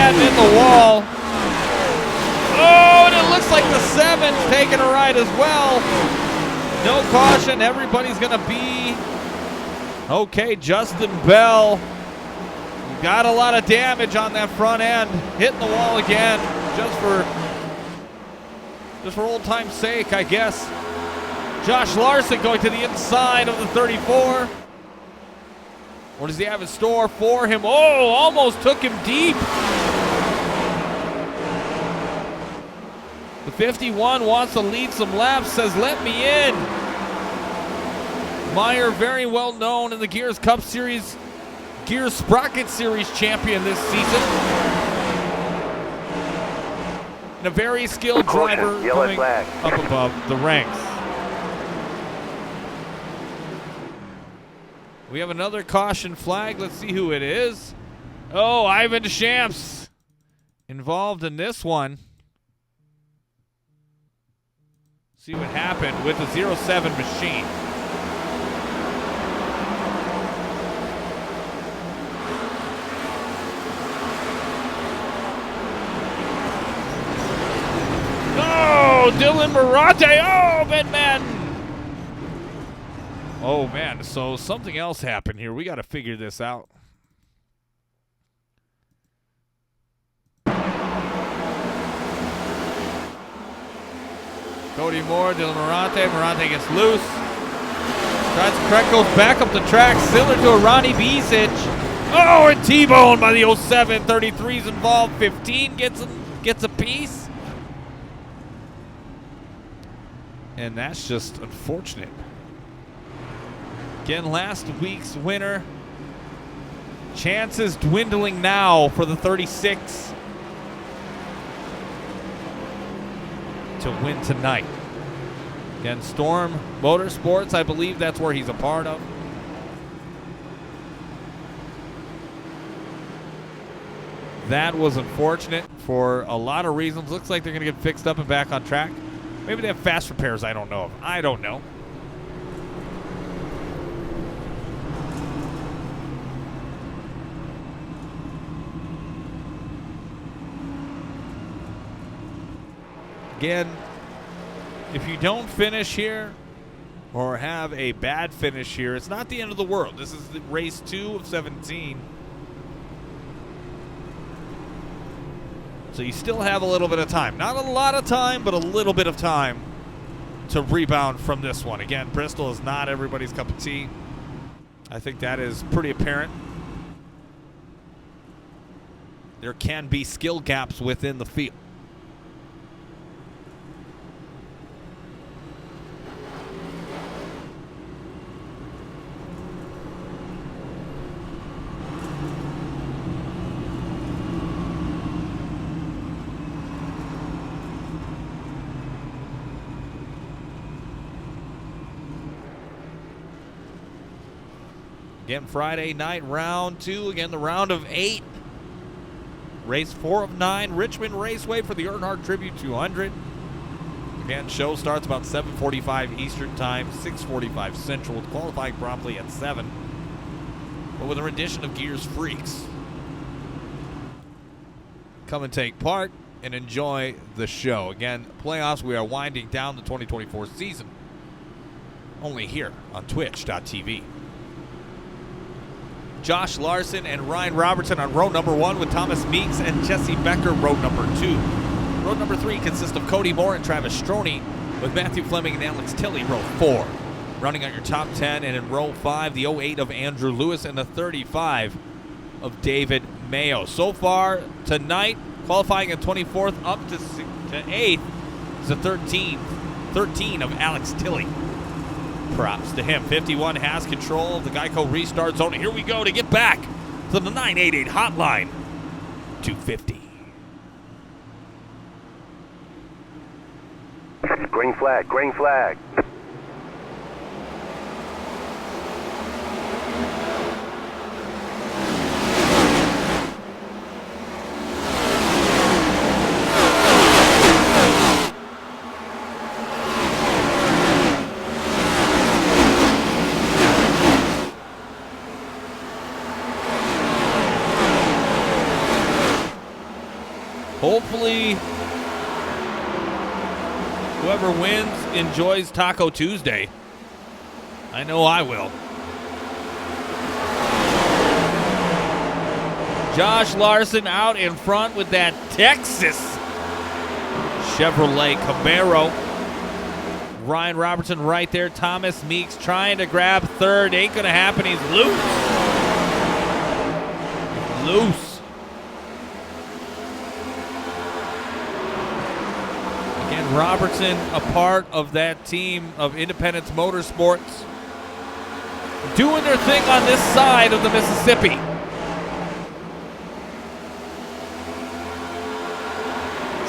In the wall. Oh, and it looks like the 7's taking a ride as well. No caution. Everybody's going to be okay. Justin Bell got a lot of damage on that front end. Hitting the wall again just for old time's sake, I guess. Josh Larson going to the inside of the 34. What does he have in store for him? Oh, almost took him deep. The 51 wants to lead some laps, says, let me in. Meyer, very well known in the Gears Cup Series, Gears Sprocket Series champion this season. And a very skilled driver coming up above the ranks. We have another caution flag. Let's see who it is. Oh, Ivan Deschamps involved in this one. See what happened with the 07 machine. Oh, Dylan Murante. Oh, man. Oh, man. So something else happened here. We got to figure this out. Cody Moore, Dylan Murante. Murante gets loose. Tries to correct, goes back up the track, similar to a Ronnie Bisic. Oh, and T-boned by the 07. 33's involved. 15 gets a piece. And that's just unfortunate. Again, last week's winner. Chances dwindling now for the 36 to win tonight. Again, Storm Motorsports, I believe that's where he's a part of. That was unfortunate for a lot of reasons. Looks like they're going to get fixed up and back on track. Maybe they have fast repairs I don't know of. I don't know. Again, if you don't finish here or have a bad finish here, it's not the end of the world. This is the race 2 of 17. So you still have a little bit of time. Not a lot of time, but a little bit of time to rebound from this one. Again, Bristol is not everybody's cup of tea. I think that is pretty apparent. There can be skill gaps within the field. Again, Friday night, round 2. Again, the round of 8. Race 4 of 9. Richmond Raceway for the Earnhardt Tribute 200. Again, show starts about 7:45 Eastern Time, 6:45 Central, with qualifying promptly at 7. But with a rendition of Gears Freaks. Come and take part and enjoy the show. Again, playoffs, we are winding down the 2024 season. Only here on twitch.tv. Josh Larson and Ryan Robertson on row number 1 with Thomas Meeks and Jesse Becker row number 2. Row number 3 consists of Cody Moore and Travis Stroney with Matthew Fleming and Alex Tilley row 4. Running on your top 10, and in row 5, the 08 of Andrew Lewis and the 35 of David Mayo. So far tonight, qualifying at 24th up to 8th is the 13 of Alex Tilley. Props to him. 51 has control of the Geico restart zone. Here we go to get back to the 988 hotline. 250. Green flag, green flag. Hopefully, whoever wins enjoys Taco Tuesday. I know I will. Josh Larson out in front with that Texas Chevrolet Camaro. Ryan Robertson right there. Thomas Meeks trying to grab third. Ain't going to happen. He's loose. Loose. Robertson, a part of that team of Independence Motorsports, doing their thing on this side of the Mississippi.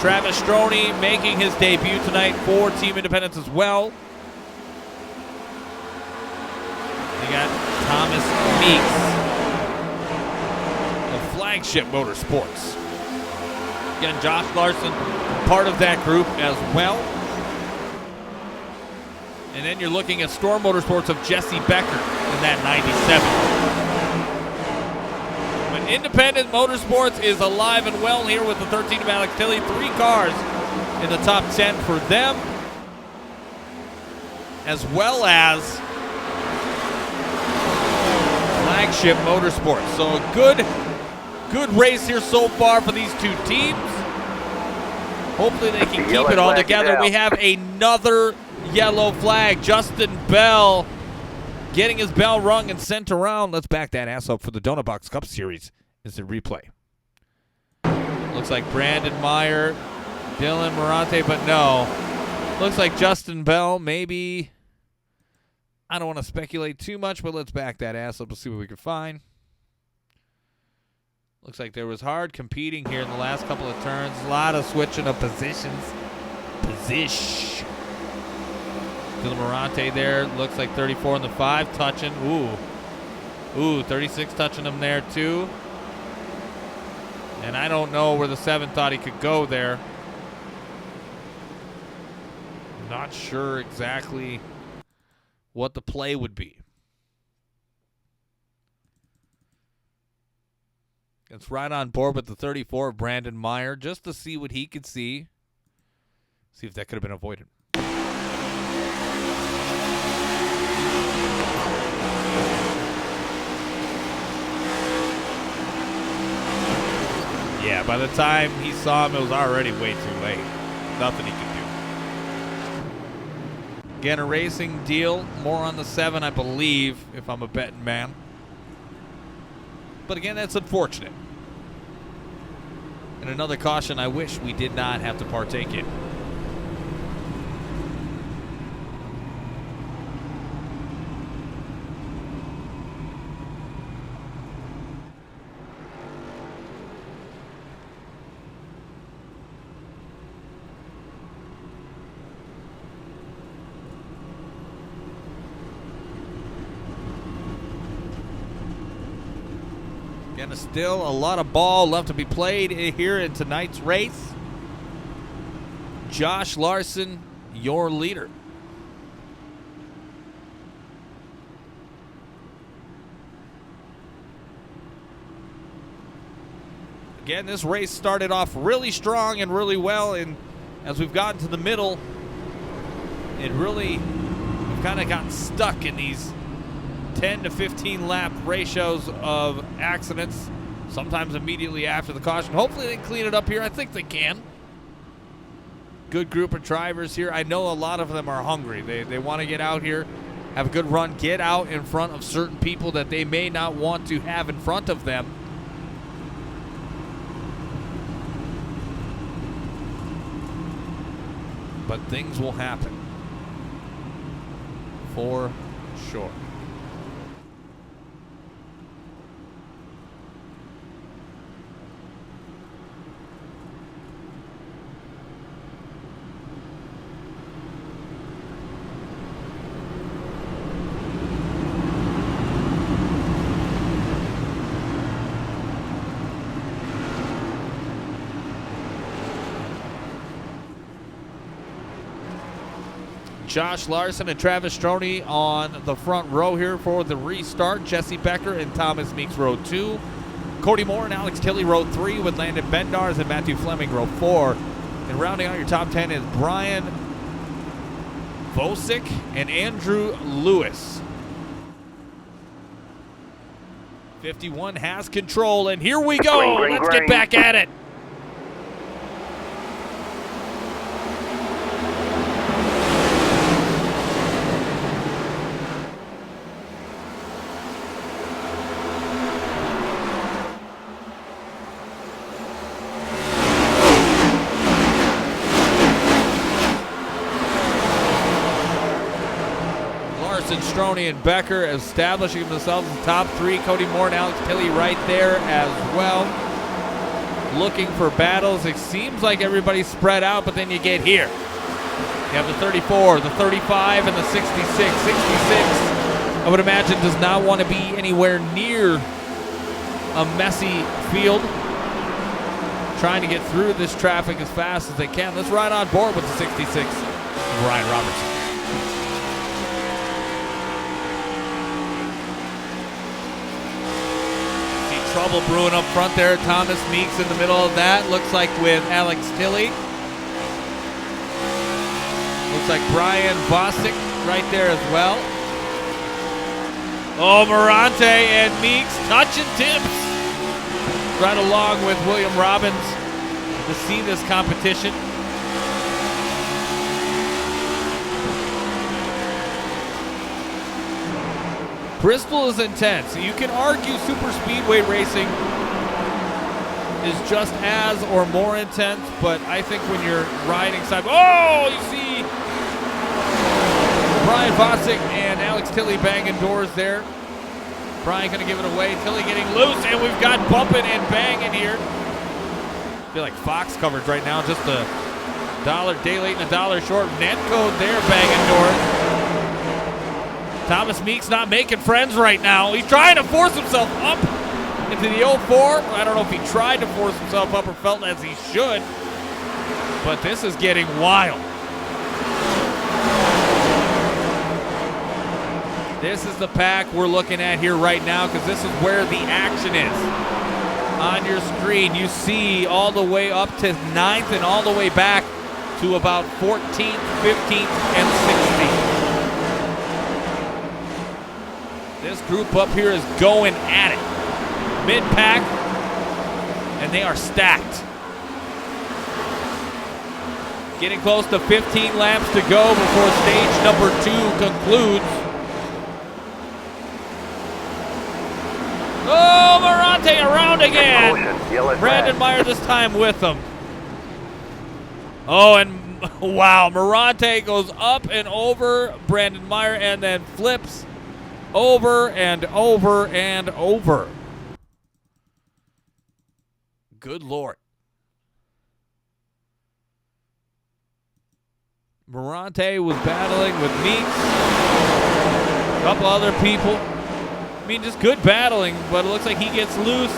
Travis Stroney making his debut tonight for Team Independence as well. You got Thomas Meeks of Flagship Motorsports. Again, Josh Larson, part of that group as well. And then you're looking at Storm Motorsports of Jesse Becker in that 97. But Independent Motorsports is alive and well here with the 13 of Alex Tilley. 3 cars in the top 10 for them, as well as Flagship Motorsports. So a good race here so far for these two teams. Hopefully they can keep it all together. We have another yellow flag. Justin Bell getting his bell rung and sent around. Let's back that ass up for the Donut Box Cup Series. Is it replay? Looks like Brandon Meyer, Dylan Murante, but no. Looks like Justin Bell, maybe. I don't want to speculate too much, but let's back that ass up and see what we can find. Looks like there was hard competing here in the last couple of turns. A lot of switching of positions. Position. Dylan Murante there. Looks like 34 in the 5 touching. Ooh, 36 touching him there too. And I don't know where the 7 thought he could go there. Not sure exactly what the play would be. It's right on board with the 34 of Brandon Meyer just to see what he could see. See if that could have been avoided. Yeah, by the time he saw him, it was already way too late. Nothing he could do. Again, a racing deal. More on the 7, I believe, if I'm a betting man. But again, that's unfortunate. And another caution I wish we did not have to partake in. Again, still a lot of ball left to be played here in tonight's race. Josh Larson, your leader. Again, this race started off really strong and really well, and as we've gotten to the middle, we've kind of gotten stuck in these 10 to 15 lap ratios of accidents, sometimes immediately after the caution. Hopefully they clean it up here. I think they can. Good group of drivers here. I know a lot of them are hungry. They want to get out here, have a good run, get out in front of certain people that they may not want to have in front of them. But things will happen. For sure. Josh Larson and Travis Stroney on the front row here for the restart. Jesse Becker and Thomas Meeks, row 2. Cody Moore and Alex Tilley, row 3, with Landon Bendars and Matthew Fleming, row 4. And rounding out your top 10 is Brian Vosick and Andrew Lewis. 51 has control, and here we go. Let's get back at it. Stroney and Becker establishing themselves in the top 3. Cody Moore and Alex Tilley right there as well. Looking for battles. It seems like everybody's spread out, but then you get here. You have the 34, the 35, and the 66. 66, I would imagine, does not want to be anywhere near a messy field. Trying to get through this traffic as fast as they can. Let's ride on board with the 66 of Ryan Robertson. Trouble brewing up front there. Thomas Meeks in the middle of that. Looks like with Alex Tilley. Looks like Brian Bostic right there as well. Oh, Murante and Meeks touching tips. Right along with William Robbins to see this competition. Bristol is intense. You can argue super speedway racing is just as or more intense, but I think when you're riding side, oh, you see Brian Bostic and Alex Tilley banging doors there. Brian gonna give it away. Tilley getting loose, and we've got bumping and banging here. I feel like Fox coverage right now, just a day late and a dollar short. Netcode there banging doors. Thomas Meeks not making friends right now. He's trying to force himself up into the 04. I don't know if he tried to force himself up or felt as he should, but this is getting wild. This is the pack we're looking at here right now, because this is where the action is. On your screen, you see all the way up to 9th and all the way back to about 14th, 15th, and 16th. This group up here is going at it. Mid-pack, and they are stacked. Getting close to 15 laps to go before stage number 2 concludes. Oh, Murante around again. Brandon Meyer this time with him. Oh, and wow, Murante goes up and over Brandon Meyer and then flips over and over and over. Good Lord. Murante was battling with Meeks, a couple other people. I mean, just good battling, but it looks like he gets loose.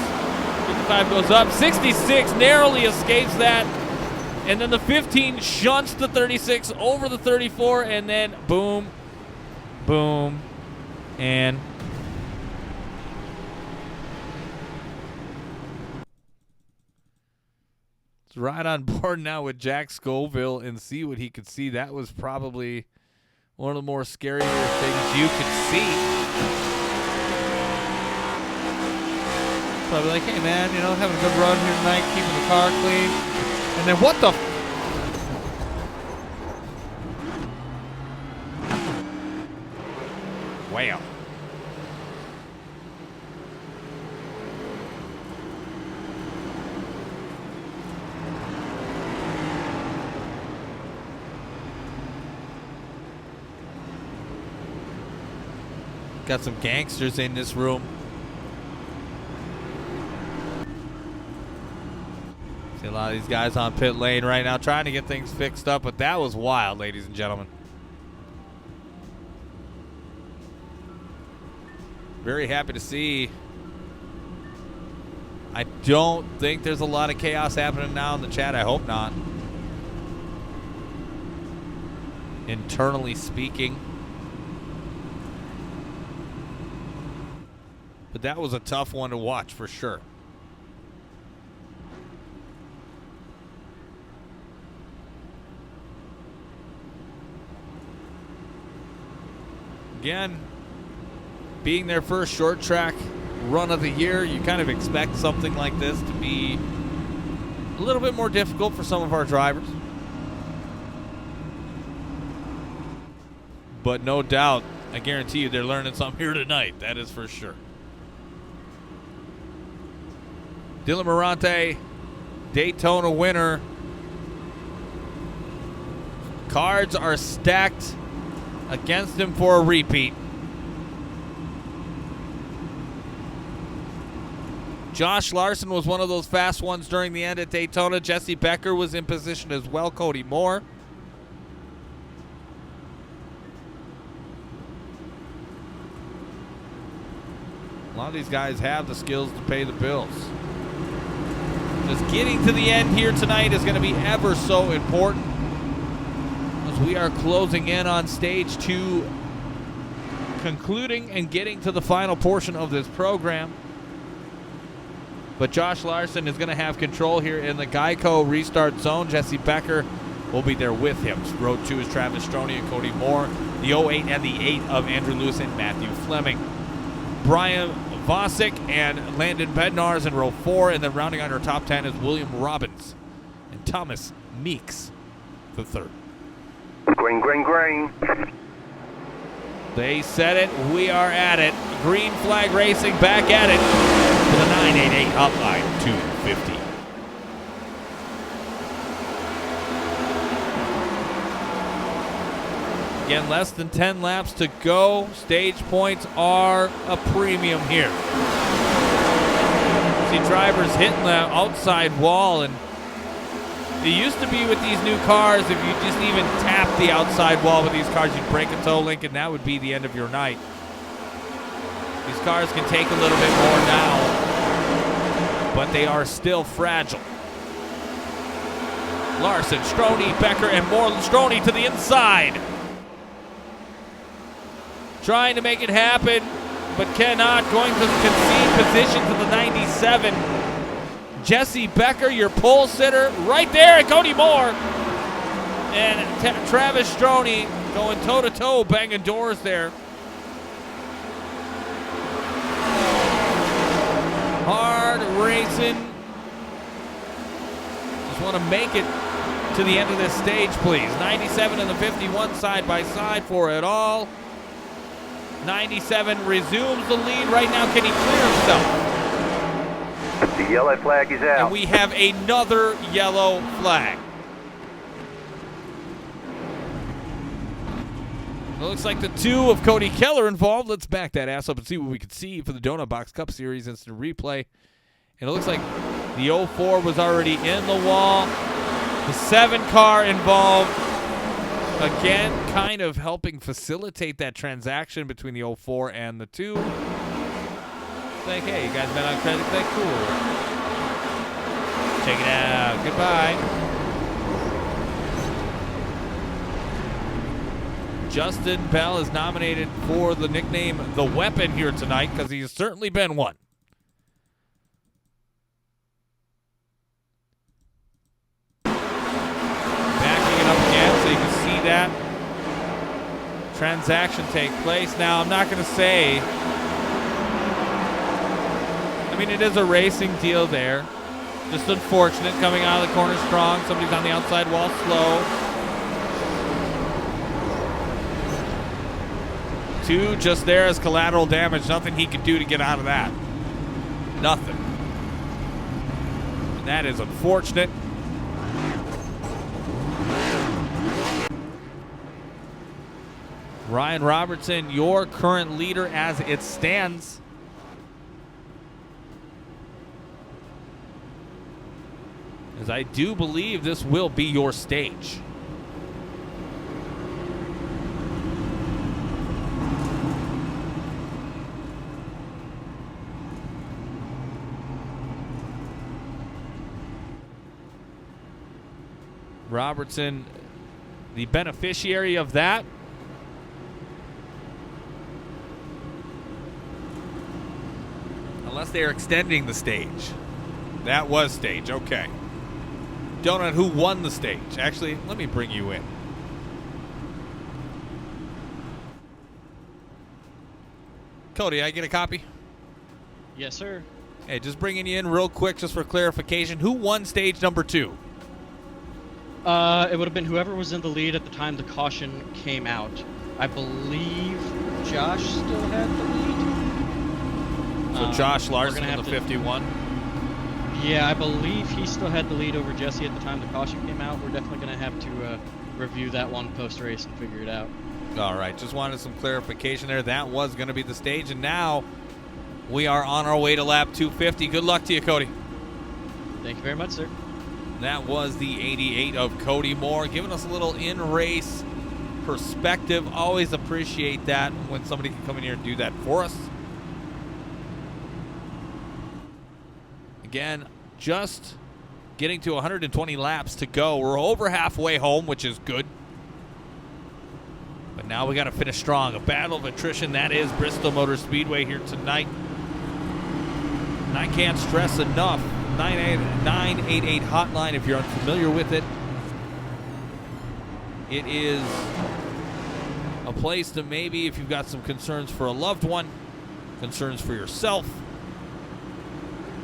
55 goes up. 66 narrowly escapes that. And then the 15 shunts the 36 over the 34, and then boom, boom, and it's right on board now with Jack Scoville and see what he could see. That was probably one of the more scarier things you could see. Probably like, hey man, you know, having a good run here tonight, keeping the car clean. And then what the wow. Got some gangsters in this room. See a lot of these guys on pit lane right now trying to get things fixed up, but that was wild, ladies and gentlemen. Very happy to see. I don't think there's a lot of chaos happening now in the chat. I hope not. Internally speaking. But that was a tough one to watch for sure. Again, being their first short track run of the year, you kind of expect something like this to be a little bit more difficult for some of our drivers. But no doubt, I guarantee you they're learning something here tonight. That is for sure. Dylan Murante, Daytona winner. Cards are stacked against him for a repeat. Josh Larson was one of those fast ones during the end at Daytona. Jesse Becker was in position as well. Cody Moore. A lot of these guys have the skills to pay the bills. Just getting to the end here tonight is going to be ever so important, as we are closing in on stage 2, concluding and getting to the final portion of this program. But Josh Larson is going to have control here in the Geico restart zone. Jesse Becker will be there with him. Row 2 is Travis Stroney and Cody Moore. The 08 and the 8 of Andrew Lewis and Matthew Fleming. Brian Vosick and Landon Bednar's in row 4, and then rounding out our top 10 is William Robbins and Thomas Meeks, the third. Green, green, green. They said it. We are at it. Green Flag Racing back at it for the 988 Hotline 250. Again, less than 10 laps to go. Stage points are a premium here. See drivers hitting the outside wall, and it used to be with these new cars, if you just even tap the outside wall with these cars, you'd break a toe link, and that would be the end of your night. These cars can take a little bit more now, but they are still fragile. Larson, Stroney, Becker, and more. Stroney to the inside. Trying to make it happen, but cannot. Going to concede position to the 97. Jesse Becker, your pole sitter, right there at Cody Moore. And Travis Stroney going toe-to-toe, banging doors there. Hard racing. Just want to make it to the end of this stage, please. 97 and the 51 side by side for it all. 97 resumes the lead right now. Can he clear himself? The yellow flag is out. And we have another yellow flag. It looks like the 2 of Cody Keller involved. Let's back that ass up and see what we can see for the Donut Box Cup Series instant replay. And it looks like the 04 was already in the wall. The 7 car involved. Again, kind of helping facilitate that transaction between the 04 and the 2. It's like, hey, you guys been on credit? Like, cool. Check it out. Goodbye. Justin Bell is nominated for the nickname The Weapon here tonight because he's certainly been one. Backing it up again so you can see that transaction take place. Now, I'm not going to say, I mean, it is a racing deal there. Just unfortunate coming out of the corner strong. Somebody's on the outside wall slow. 2 just there as collateral damage. Nothing he could do to get out of that. Nothing. And that is unfortunate. Ryan Robertson, your current leader as it stands. As I do believe this will be your stage. Robertson, the beneficiary of that. Unless they are extending the stage. That was stage, okay. Donut, who won the stage? Actually, let me bring you in. Cody, I get a copy? Yes, sir. Hey, just bringing you in real quick just for clarification. Who won stage number 2? It would have been whoever was in the lead at the time the caution came out. I believe Josh still had the lead. So Josh Larson in the 51? Yeah, I believe he still had the lead over Jesse at the time the caution came out. We're definitely going to have to review that one post-race and figure it out. All right, just wanted some clarification there. That was going to be the stage, and now we are on our way to lap 250. Good luck to you, Cody. Thank you very much, sir. That was the 88 of Cody Moore, giving us a little in-race perspective. Always appreciate that when somebody can come in here and do that for us. Again, just getting to 120 laps to go. We're over halfway home, which is good. But now we got to finish strong. A battle of attrition, that is Bristol Motor Speedway here tonight. And I can't stress enough, 988 Hotline if you're unfamiliar with it. It is a place to maybe, if you've got some concerns for a loved one, concerns for yourself,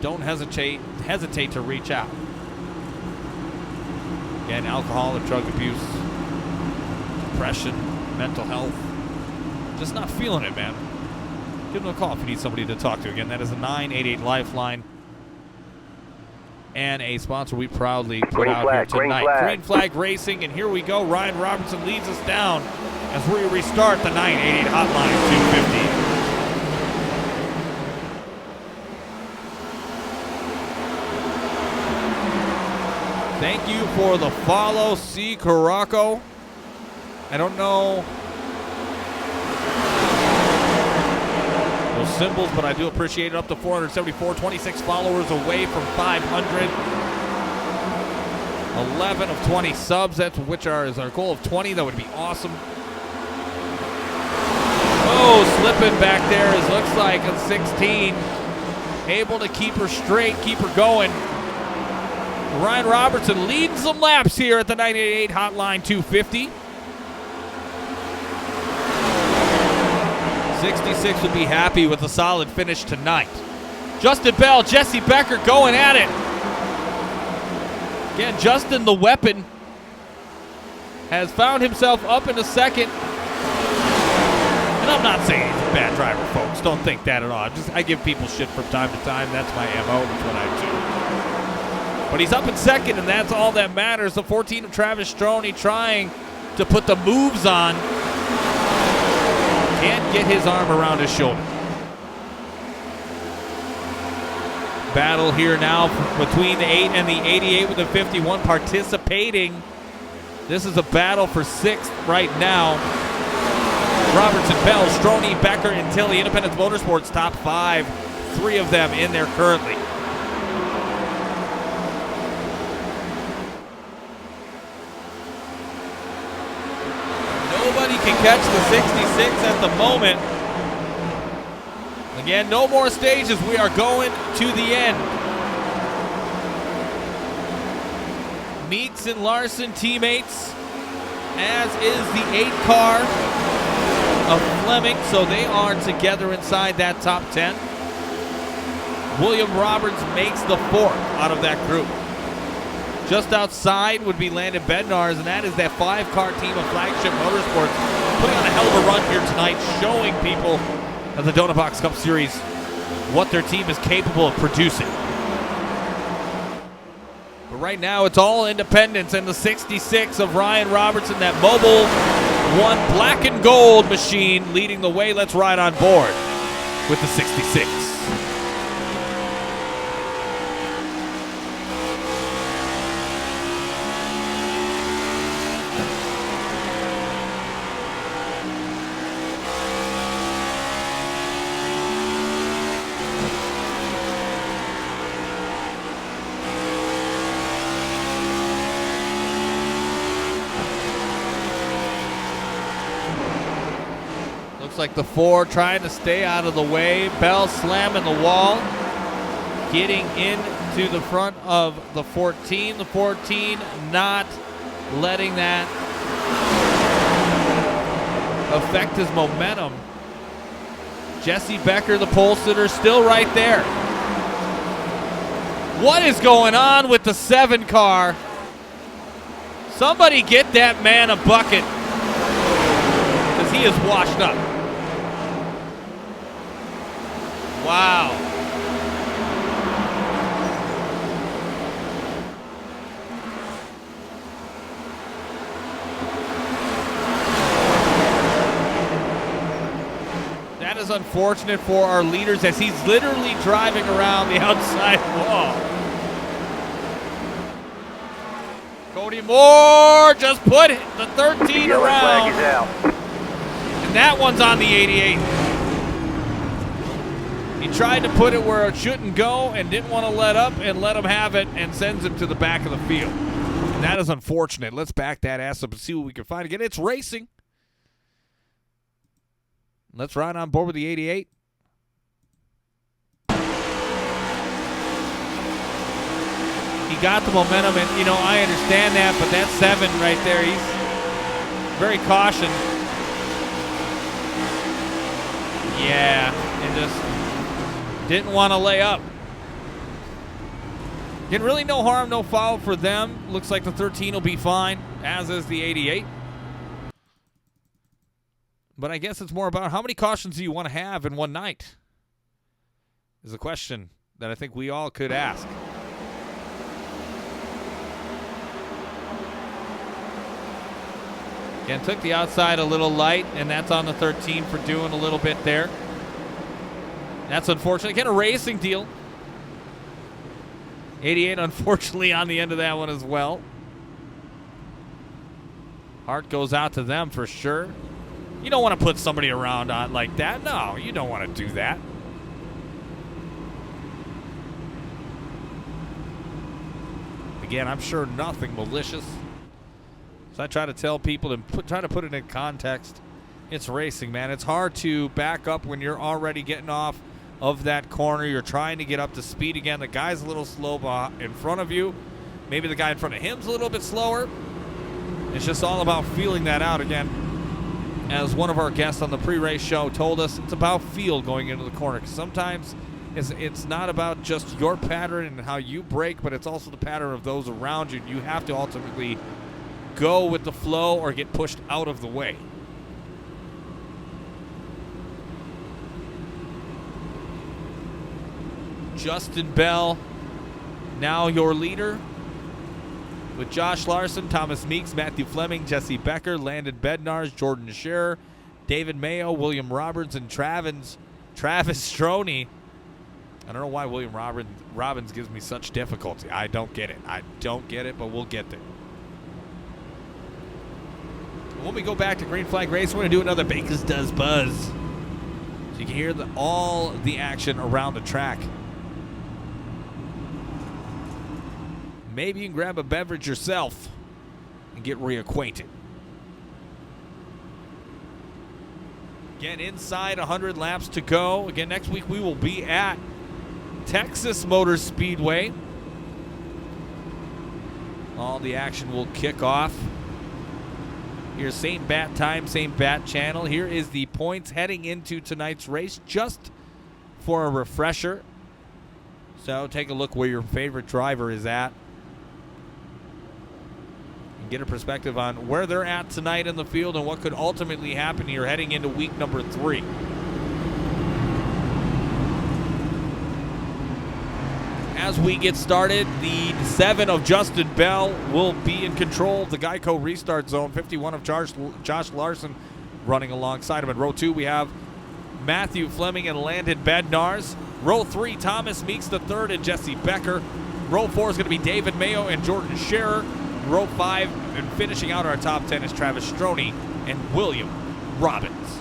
don't hesitate to reach out. Again, alcohol or drug abuse, depression, mental health, just not feeling it, man. Give them a call if you need somebody to talk to. Again, that is a 988 Lifeline. And a sponsor we proudly put Green out flag, here tonight. green flag. Green Flag Racing, and here we go. Ryan Robertson leads us down as we restart the 988 Hotline 250. Thank you for the follow, C. Caraco. I don't know those symbols, but I do appreciate it. Up to 474, 26 followers away from 500. 11 of 20 subs, that's which is our goal of 20. That would be awesome. Oh, slipping back there, it looks like a 16. Able to keep her straight, keep her going. Ryan Robertson leading some laps here at the 988 Hotline 250. 66 would be happy with a solid finish tonight. Justin Bell, Jesse Becker going at it. Again, Justin the weapon has found himself up in a second. And I'm not saying he's a bad driver, folks. Don't think that at all. I give people shit from time to time. That's my MO. That's what I do. But he's up in second, and that's all that matters. The 14 of Travis Stroney trying to put the moves on. Can't get his arm around his shoulder. Battle here now between the 8 and the 88 with the 51 participating. This is a battle for 6th right now. Robertson, Bell, Stroney, Becker, and Tilley. Independence Motorsports top 5. 3 of them in there currently. Nobody can catch the 66 at the moment. Again, no more stages. We are going to the end. Meeks and Larson teammates, as is the 8 car of Fleming, so they are together inside that top 10. William Roberts makes the 4th out of that group. Just outside would be Landon Bednarz, and that is that 5-car team of Flagship Motorsports putting on a hell of a run here tonight, showing people at the Donut Box Cup Series what their team is capable of producing. But right now, it's all independents, and the 66 of Ryan Robertson, that Mobil 1 black and gold machine leading the way. Let's ride on board with the 66. Like the 4 trying to stay out of the way. Bell slamming the wall, getting into the front of the 14. The 14 not letting that affect his momentum. Jesse Becker, the pole sitter, still right there. What is going on with the 7 car? Somebody get that man a bucket, because he is washed up. Wow. That is unfortunate for our leaders, as he's literally driving around the outside wall. Cody Moore just put the 13 around. And that one's on the 88. He tried to put it where it shouldn't go and didn't want to let up and let him have it, and sends him to the back of the field. And that is unfortunate. Let's back that ass up and see what we can find again. It's racing. Let's ride on board with the 88. He got the momentum, and, I understand that, but that 7 right there, very cautioned. Yeah, and just didn't want to lay up. Again, really no harm, no foul for them. Looks like the 13 will be fine, as is the 88. But I guess it's more about how many cautions do you want to have in one night? Is a question that I think we all could ask. Again, took the outside a little light, and that's on the 13 for doing a little bit there. That's unfortunate. Again, a racing deal. 88, unfortunately, on the end of that one as well. Heart goes out to them for sure. You don't want to put somebody around on like that. No, you don't want to do that. Again, I'm sure nothing malicious. So I try to tell people and try to put it in context. It's racing, man. It's hard to back up when you're already getting off of that corner. You're trying to get up to speed again. The guy's a little slow in front of you. Maybe the guy in front of him's a little bit slower. It's just all about feeling that out again. As one of our guests on the pre-race show told us, it's about feel going into the corner. 'Cause sometimes it's not about just your pattern and how you brake, but it's also the pattern of those around you. You have to ultimately go with the flow or get pushed out of the way. Justin Bell, now your leader, with Josh Larson, Thomas Meeks, Matthew Fleming, Jesse Becker, Landon Bednarz, Jordan Scherer, David Mayo, William Roberts, and Travis Stroney. I don't know why William Robbins gives me such difficulty. I don't get it. But we'll get there. When we go back to Green Flag Race, we're going to do another Baker's Does Buzz. So you can hear all the action around the track. Maybe you can grab a beverage yourself and get reacquainted. Again, inside 100 laps to go. Again, next week we will be at Texas Motor Speedway. All the action will kick off. Here's same bat time, same bat channel. Here is the points heading into tonight's race, just for a refresher. So take a look where your favorite driver is at. And get a perspective on where they're at tonight in the field and what could ultimately happen here heading into week number 3. As we get started, the 7 of Justin Bell will be in control of the Geico restart zone. 51 of Josh Larson running alongside him. In row 2, we have Matthew Fleming and Landon Bednarz. Row 3, Thomas Meeks III and Jesse Becker. Row 4 is going to be David Mayo and Jordan Scherer. Row 5 and finishing out our top 10 is Travis Stroney and William Robbins.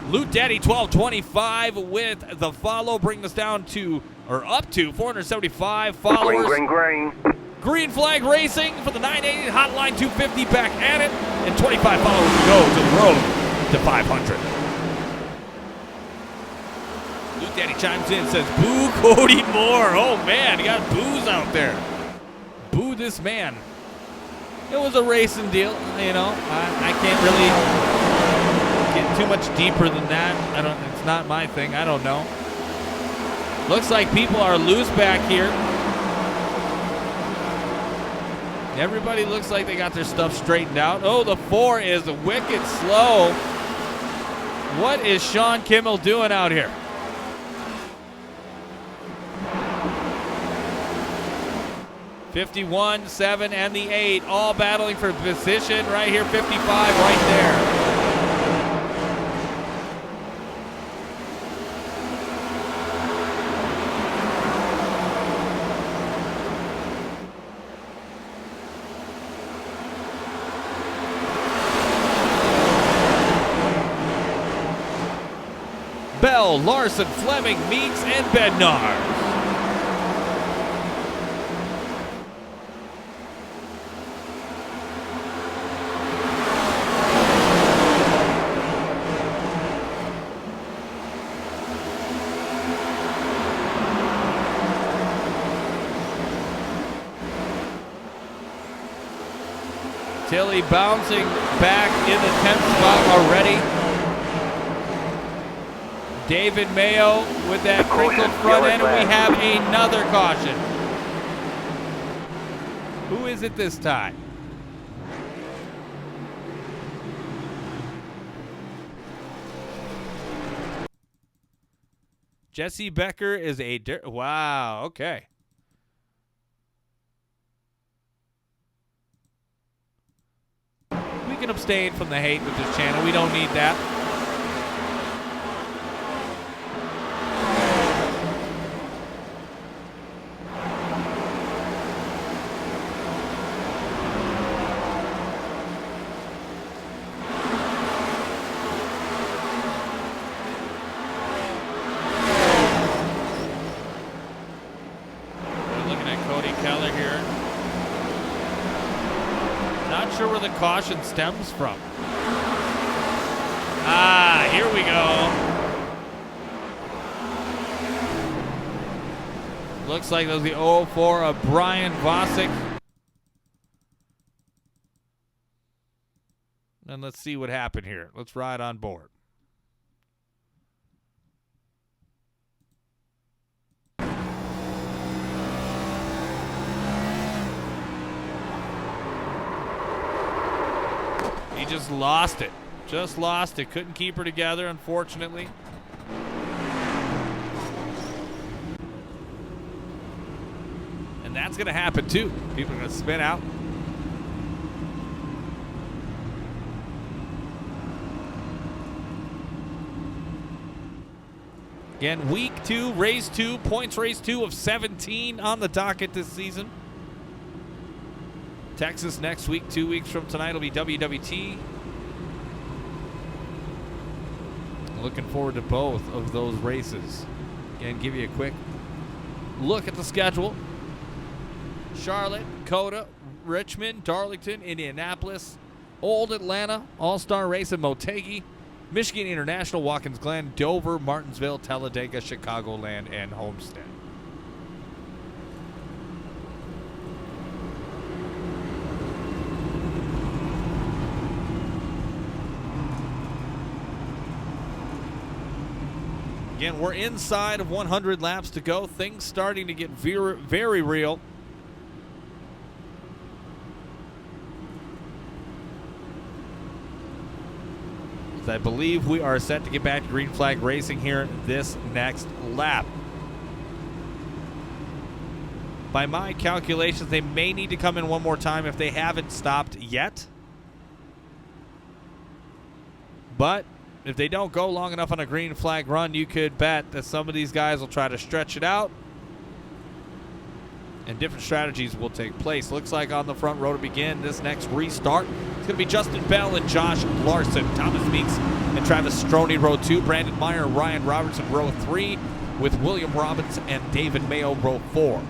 Loot Daddy 1225 with the follow, bringing us down to, or up to 475 followers. Green. Green Flag Racing for the 980 Hotline 250 back at it, and 25 followers to go to the road to 500. Loot Daddy chimes in and says, boo Cody Moore. Oh man, you got boos out there. Boo this man. It was a racing deal, you know. I can't really get too much deeper than that. It's not my thing. I don't know. Looks like people are loose back here. Everybody looks like they got their stuff straightened out. Oh, the 4 is wicked slow. What is Sean Kimmel doing out here? '51, 7, and the 8 all battling for position right here. 55 right there. Bell, Larson, Fleming, Meeks, and Bednarz. Tilly bouncing back in the 10th spot already. David Mayo with that crinkled front end, and we have another caution. Who is it this time? Jesse Becker is a wow, okay. We can abstain from the hate with this channel. We don't need that. Caution stems from. Here we go. Looks like that was the 0-4 of Brian Vosick. And let's see what happened here. Let's ride on board. He just lost it. Just lost it. Couldn't keep her together, unfortunately. And that's going to happen, too. People are going to spin out. Again, week 2, race 2, points race 2 of 17 on the docket this season. Texas next week, 2 weeks from tonight, will be WWT. Looking forward to both of those races. Again, give you a quick look at the schedule. Charlotte, Coda, Richmond, Darlington, Indianapolis, Old Atlanta, All-Star Race in Motegi, Michigan International, Watkins Glen, Dover, Martinsville, Talladega, Chicagoland, and Homestead. Again, we're inside of 100 laps to go. Things starting to get very real. I believe we are set to get back to green flag racing here this next lap. By my calculations, they may need to come in one more time if they haven't stopped yet. But if they don't go long enough on a green flag run, you could bet that some of these guys will try to stretch it out. And different strategies will take place. Looks like on the front row to begin this next restart, it's going to be Justin Bell and Josh Larson. Thomas Meeks and Travis Stroney, row 2. Brandon Meyer and Ryan Robertson, row 3. With William Robbins and David Mayo, row 4.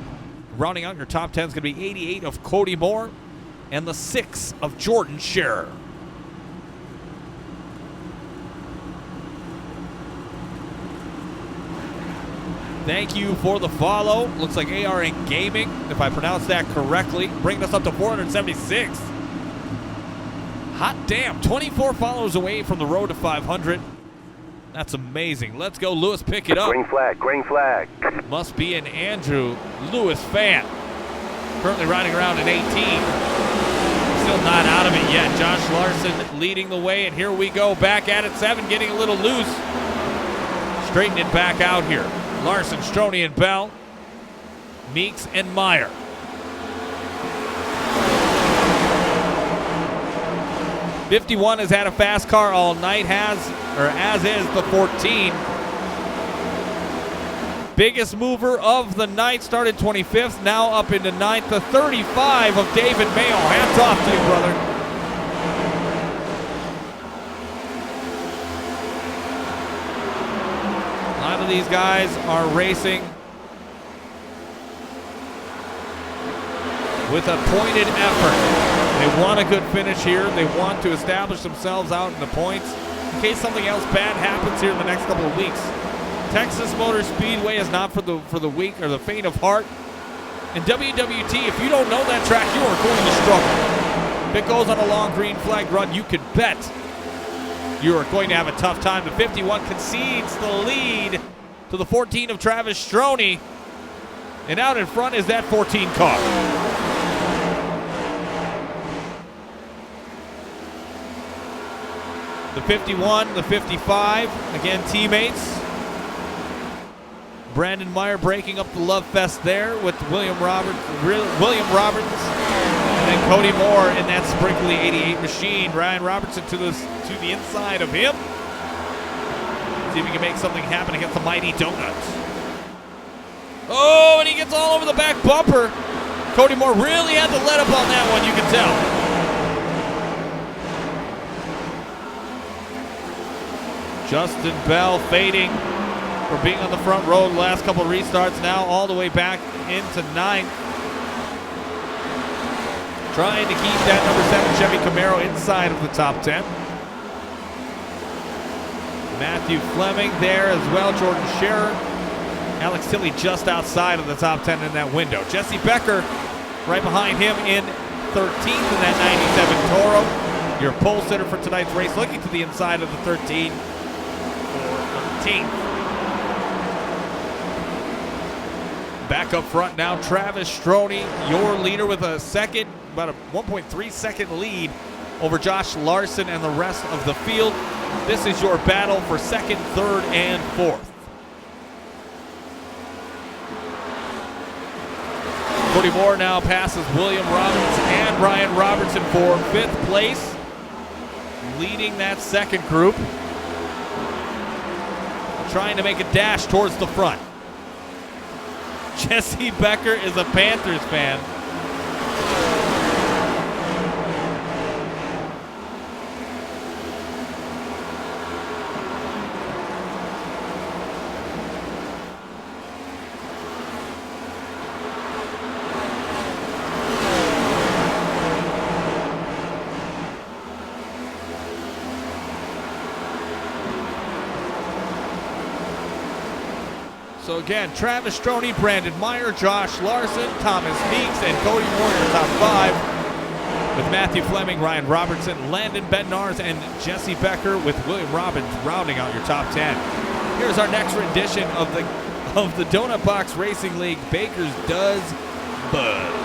Rounding out your top 10 is going to be 88 of Cody Moore and the 6 of Jordan Scherer. Thank you for the follow. Looks like ARN Gaming, if I pronounced that correctly, bringing us up to 476. Hot damn, 24 followers away from the road to 500. That's amazing. Let's go, Lewis, pick it up. Green flag, green flag. Must be an Andrew Lewis fan. Currently riding around in 18. Still not out of it yet. Josh Larson leading the way, and here we go. Back at it, 7, getting a little loose. Straighten it back out here. Larson, Stroney, and Bell. Meeks and Meyer. '51 has had a fast car all night, as is the 14. Biggest mover of the night, started 25th, now up into 9th. The 35 of David Mayo. Hands off to you, brother. A lot of these guys are racing with a pointed effort. They want a good finish here. They want to establish themselves out in the points in case something else bad happens here in the next couple of weeks. Texas Motor Speedway is not for the weak or the faint of heart. In WWT, if you don't know that track, you are going to struggle. If it goes on a long green flag run, you can bet you are going to have a tough time. The 51 concedes the lead to the 14 of Travis Stroney. And out in front is that 14 car. The 51, the 55, again teammates. Brandon Meyer breaking up the love fest there with William Roberts, and then Cody Moore in that sprinkly 88 machine. Ryan Robertson to the inside of him. See if he can make something happen against the mighty Donuts. Oh, and he gets all over the back bumper. Cody Moore really had to let up on that one, you can tell. Justin Bell fading for being on the front row the last couple of restarts, now all the way back into 9th. Trying to keep that number 7 Chevy Camaro inside of the top 10. Matthew Fleming there as well, Jordan Scherer. Alex Tilley just outside of the top 10 in that window. Jesse Becker right behind him in 13th in that 97 Toro. Your pole sitter for tonight's race, looking to the inside of the 13 for 13th. Back up front now, Travis Stroney, your leader with a second, about a 1.3 second lead over Josh Larson and the rest of the field. This is your battle for second, third, and fourth. Cody Moore now passes William Roberts and Ryan Robertson for 5th place, leading that second group, trying to make a dash towards the front. Jesse Becker is a Panthers fan. So again, Travis Stroney, Brandon Meyer, Josh Larson, Thomas Meeks, and Cody Moore in your top 5. With Matthew Fleming, Ryan Robertson, Landon Bednarz, and Jesse Becker with William Robbins rounding out your top 10. Here's our next rendition of the Donut Box Racing League Baker's Does Buzz.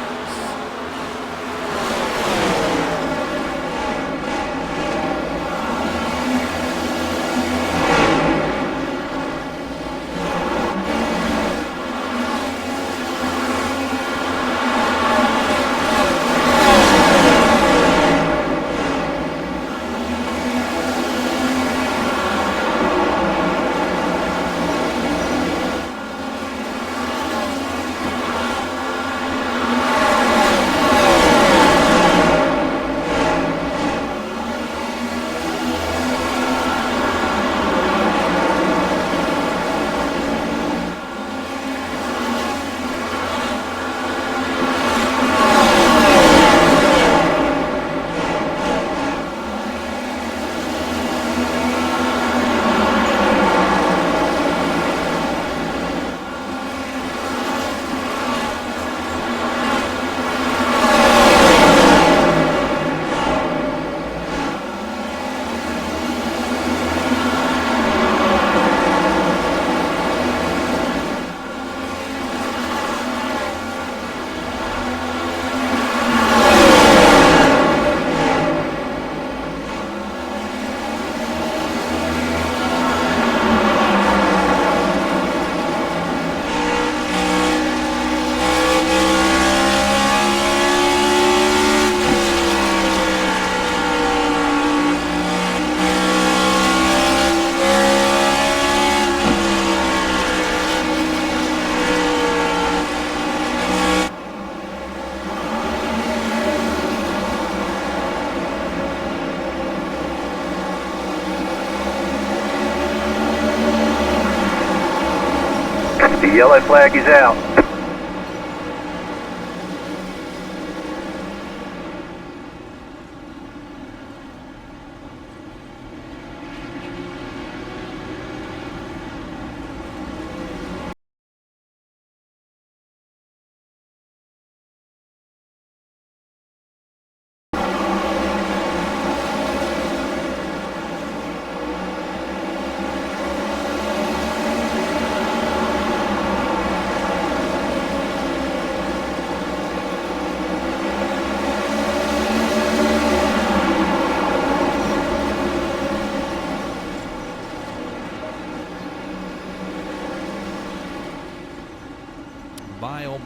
The yellow flag is out.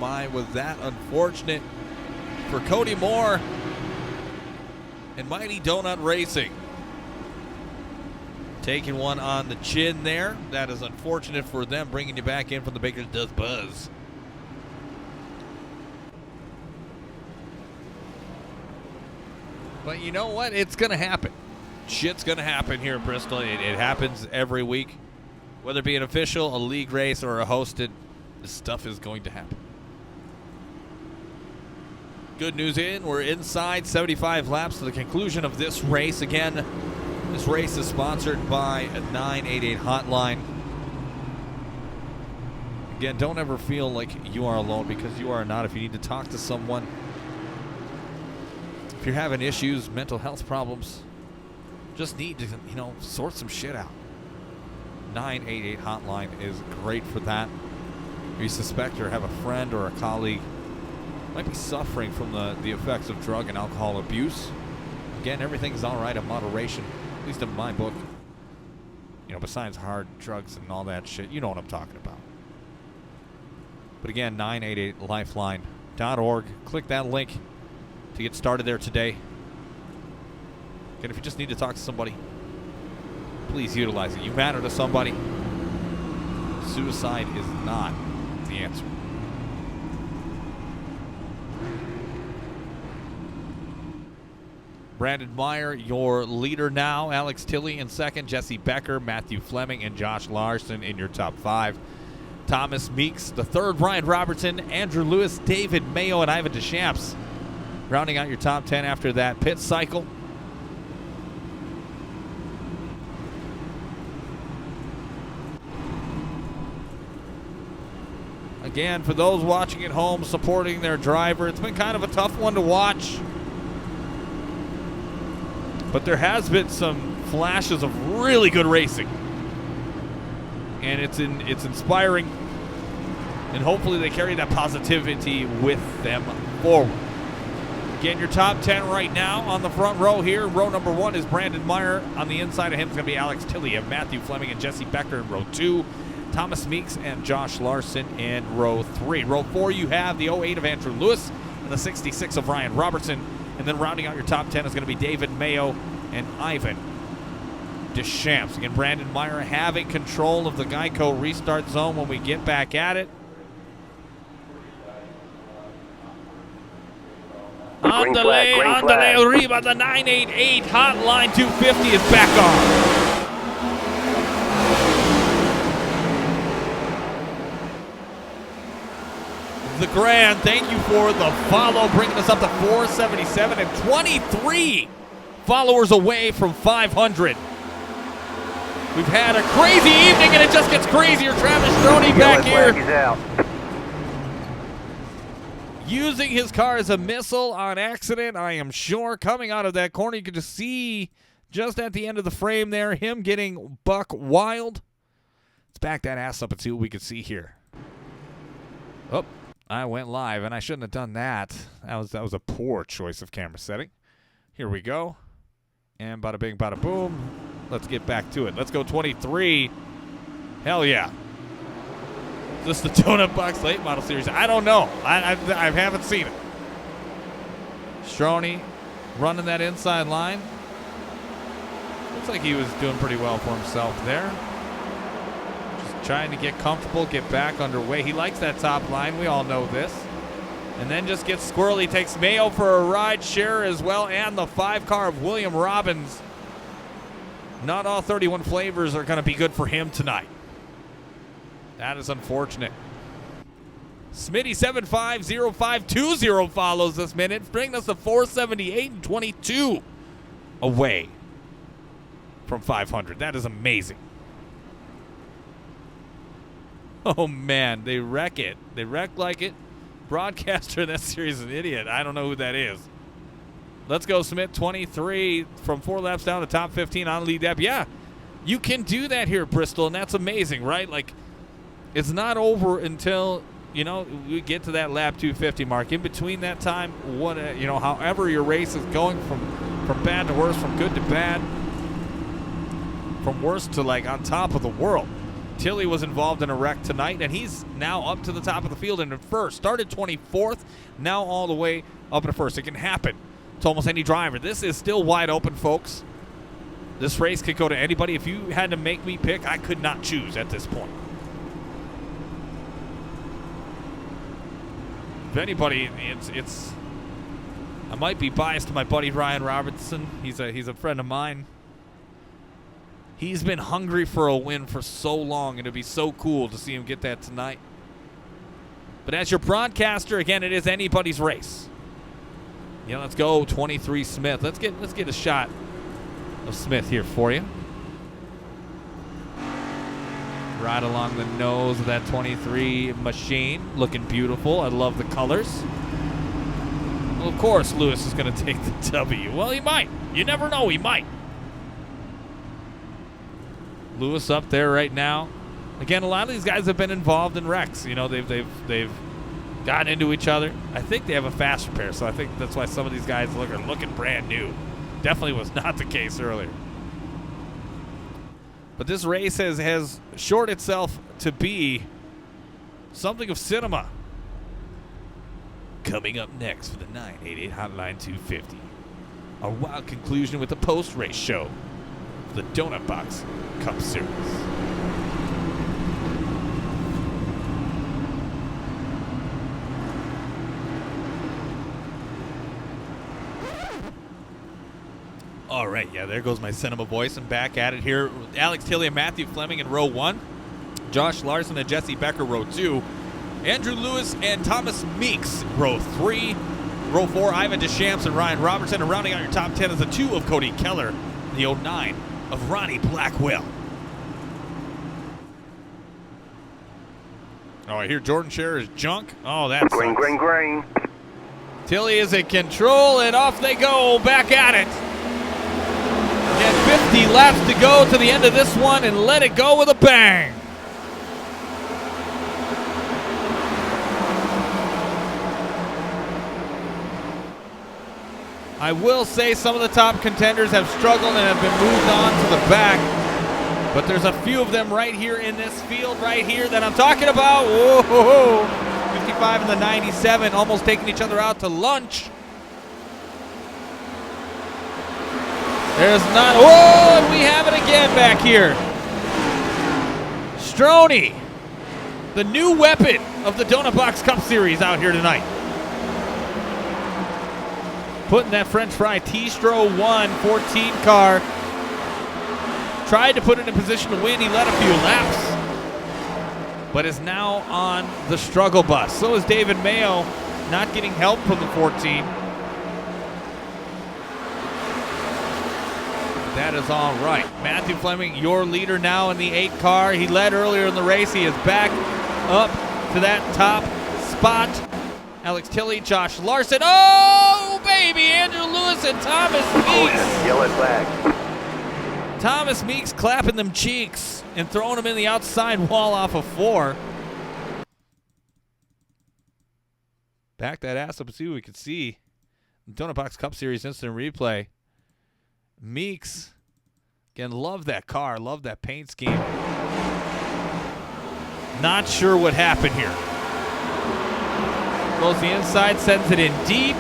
my, was that unfortunate for Cody Moore and Mighty Donut Racing. Taking one on the chin there. That is unfortunate for them, bringing you back in from the Baker's Does Buzz. But you know what? It's going to happen. Shit's going to happen here in Bristol. It happens every week. Whether it be an official, a league race, or a hosted, this stuff is going to happen. Good news we're inside 75 laps to the conclusion of this race. Again, this race is sponsored by a 988 Hotline. Again, don't ever feel like you are alone, because you are not. If you need to talk to someone, if you're having issues, mental health problems, just need to, sort some shit out. 988 Hotline is great for that. If you suspect or have a friend or a colleague might be suffering from the effects of drug and alcohol abuse, again, everything's all right in moderation, at least in my book. Besides hard drugs and all that shit, you know what I'm talking about. But again, 988lifeline.org. Click that link to get started there today. And if you just need to talk to somebody, please utilize it. You matter to somebody. Suicide is not the answer. Brandon Meyer, your leader now. Alex Tilley in second. Jesse Becker, Matthew Fleming, and Josh Larson in your top 5. Thomas Meeks, the third. Ryan Robertson, Andrew Lewis, David Mayo, and Ivan Deschamps rounding out your top 10 after that pit cycle. Again, for those watching at home, supporting their driver, it's been kind of a tough one to watch. But there has been some flashes of really good racing. And it's inspiring. And hopefully they carry that positivity with them forward. Again, your top 10 right now on the front row here. Row number 1 is Brandon Meyer. On the inside of him is going to be Alex Tilley and Matthew Fleming and Jesse Becker in row 2. Thomas Meeks and Josh Larson in row 3. Row 4, you have the 08 of Andrew Lewis and the 66 of Ryan Robertson. And then rounding out your top 10 is going to be David Mayo and Ivan Deschamps. Again, Brandon Meyer having control of the Geico restart zone when we get back at it. Andale, arriba, the 988 Hotline 250 is back on. The Grand, thank you for the follow, bringing us up to 477 and 23 followers away from 500. We've had a crazy evening, and it just gets crazier. Travis Stroney back here, using his car as a missile on accident, I am sure. Coming out of that corner, you can just see just at the end of the frame there, him getting buck wild. Let's back that ass up and see what we can see here. Oh, I went live, and I shouldn't have done that. That was a poor choice of camera setting. Here we go. And bada bing, bada boom. Let's get back to it. Let's go 23. Hell yeah. Is this the Donut Box Late Model Series? I don't know. I haven't seen it. Stroney running that inside line. Looks like he was doing pretty well for himself there. Just trying to get comfortable, get back underway. He likes that top line. We all know this. And then just gets squirrely. Takes Mayo for a ride share as well, and the 5 car of William Robbins. Not all 31 flavors are going to be good for him tonight. That is unfortunate. Smitty750520 follows this minute, bringing us to 478 and 22 away from 500. That is amazing. Oh, man, they wreck it. They wreck like it. Broadcaster in that series is an idiot. I don't know who that is. Let's go, Smith, 23 from 4 laps down to top 15 on lead depth. Yeah, you can do that here at Bristol, and that's amazing, right? Like, it's not over until, we get to that lap 250 mark. In between that time, however your race is going from bad to worse, from good to bad, from worse to, like, on top of the world. Tilly was involved in a wreck tonight, and he's now up to the top of the field and in first. Started 24th, now all the way up to first. It can happen to almost any driver. This is still wide open, folks. This race could go to anybody. If you had to make me pick, I could not choose at this point. If anybody, it's I might be biased to my buddy Ryan Robertson. He's a friend of mine. He's been hungry for a win for so long, and it'd be so cool to see him get that tonight. But as your broadcaster, again, it is anybody's race. Yeah, let's go 23 Smith. Let's get a shot of Smith here for you. Right along the nose of that 23 machine. Looking beautiful. I love the colors. Well, of course, Lewis is going to take the W. Well, he might. You never know. He might. Lewis up there right now. Again, a lot of these guys have been involved in wrecks. You know, they've gotten into each other. I think they have a fast repair, so I think that's why some of these guys are looking brand new. Definitely was not the case earlier. But this race has shored itself to be something of cinema. Coming up next for the 988 Hotline 250. A wild conclusion with the post-race show. The Donut Box Cup Series. All right, yeah, there goes my cinema voice. I'm back at it here with Alex Tilley and Matthew Fleming in row 1. Josh Larson and Jesse Becker, row 2. Andrew Lewis and Thomas Meeks, row 3. Row 4, Ivan Deschamps and Ryan Robertson. And rounding out your top 10 is the 2 of Cody Keller, the 09 of Ronnie Blackwell. Oh, I hear Jordan Scherer's junk. Oh, that's Green, green, green. Tilly is in control, and off they go, back at it. Again, 50 laps to go to the end of this one, and let it go with a bang. I will say some of the top contenders have struggled and have been moved on to the back, but there's a few of them right here in this field right here that I'm talking about. Whoa, 55 and the 97 almost taking each other out to lunch. There's not, oh, and we have it again back here. Stroney, the new weapon of the Donut Box Cup Series out here tonight. Putting that French fry T-Stro 114 car. Tried to put it in position to win. He led a few laps, but is now on the struggle bus. So is David Mayo, not getting help from the 14. That is all right. Matthew Fleming, your leader now in the 8 car. He led earlier in the race. He is back up to that top spot. Alex Tilley, Josh Larson. Oh, baby, Andrew Lewis and Thomas Meeks. Yellow flag. Thomas Meeks clapping them cheeks and throwing them in the outside wall off of 4. Back that ass up and see what we can see. Donut Box Cup Series instant replay. Meeks, again, love that car, love that paint scheme. Not sure what happened here. Goes the inside, sends it in deep.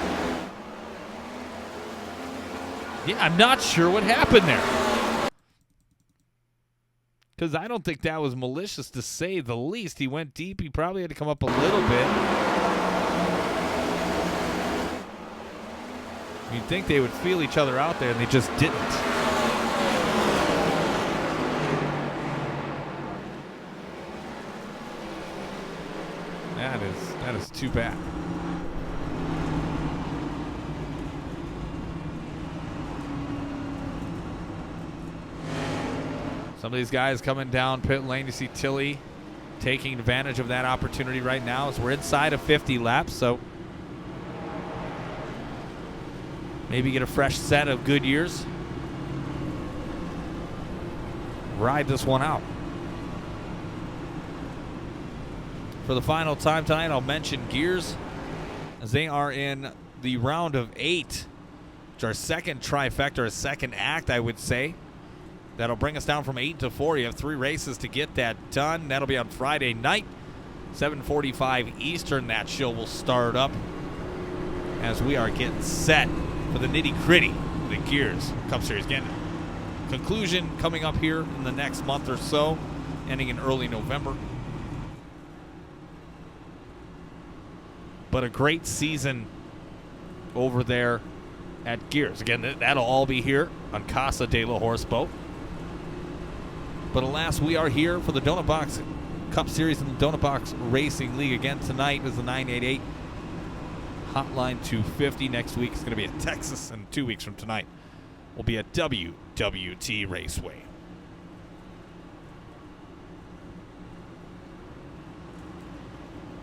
Yeah, I'm not sure what happened there. Because I don't think that was malicious, to say the least. He went deep. He probably had to come up a little bit. You'd think they would feel each other out there, and they just didn't. That is too bad. Some of these guys coming down pit lane. You see Tilley taking advantage of that opportunity right now as we're inside of 50 laps, so maybe get a fresh set of good years. Ride this one out. For the final time tonight, I'll mention gears as they are in the round of 8. It's our second trifecta, our second act, I would say. That'll bring us down from 8 to 4. You have 3 races to get that done. That'll be on Friday night, 7:45 Eastern. That show will start up as we are getting set for the nitty-gritty of the Gears Cup Series. Again, conclusion coming up here in the next month or so, ending in early November. But a great season over there at Gears. Again, that'll all be here on Casa de la Horse Boat. But alas, we are here for the Donut Box Cup Series and the Donut Box Racing League. Again, tonight is the 988 Hotline 250. Next week is going to be at Texas, and 2 weeks from tonight will be at WWT Raceway.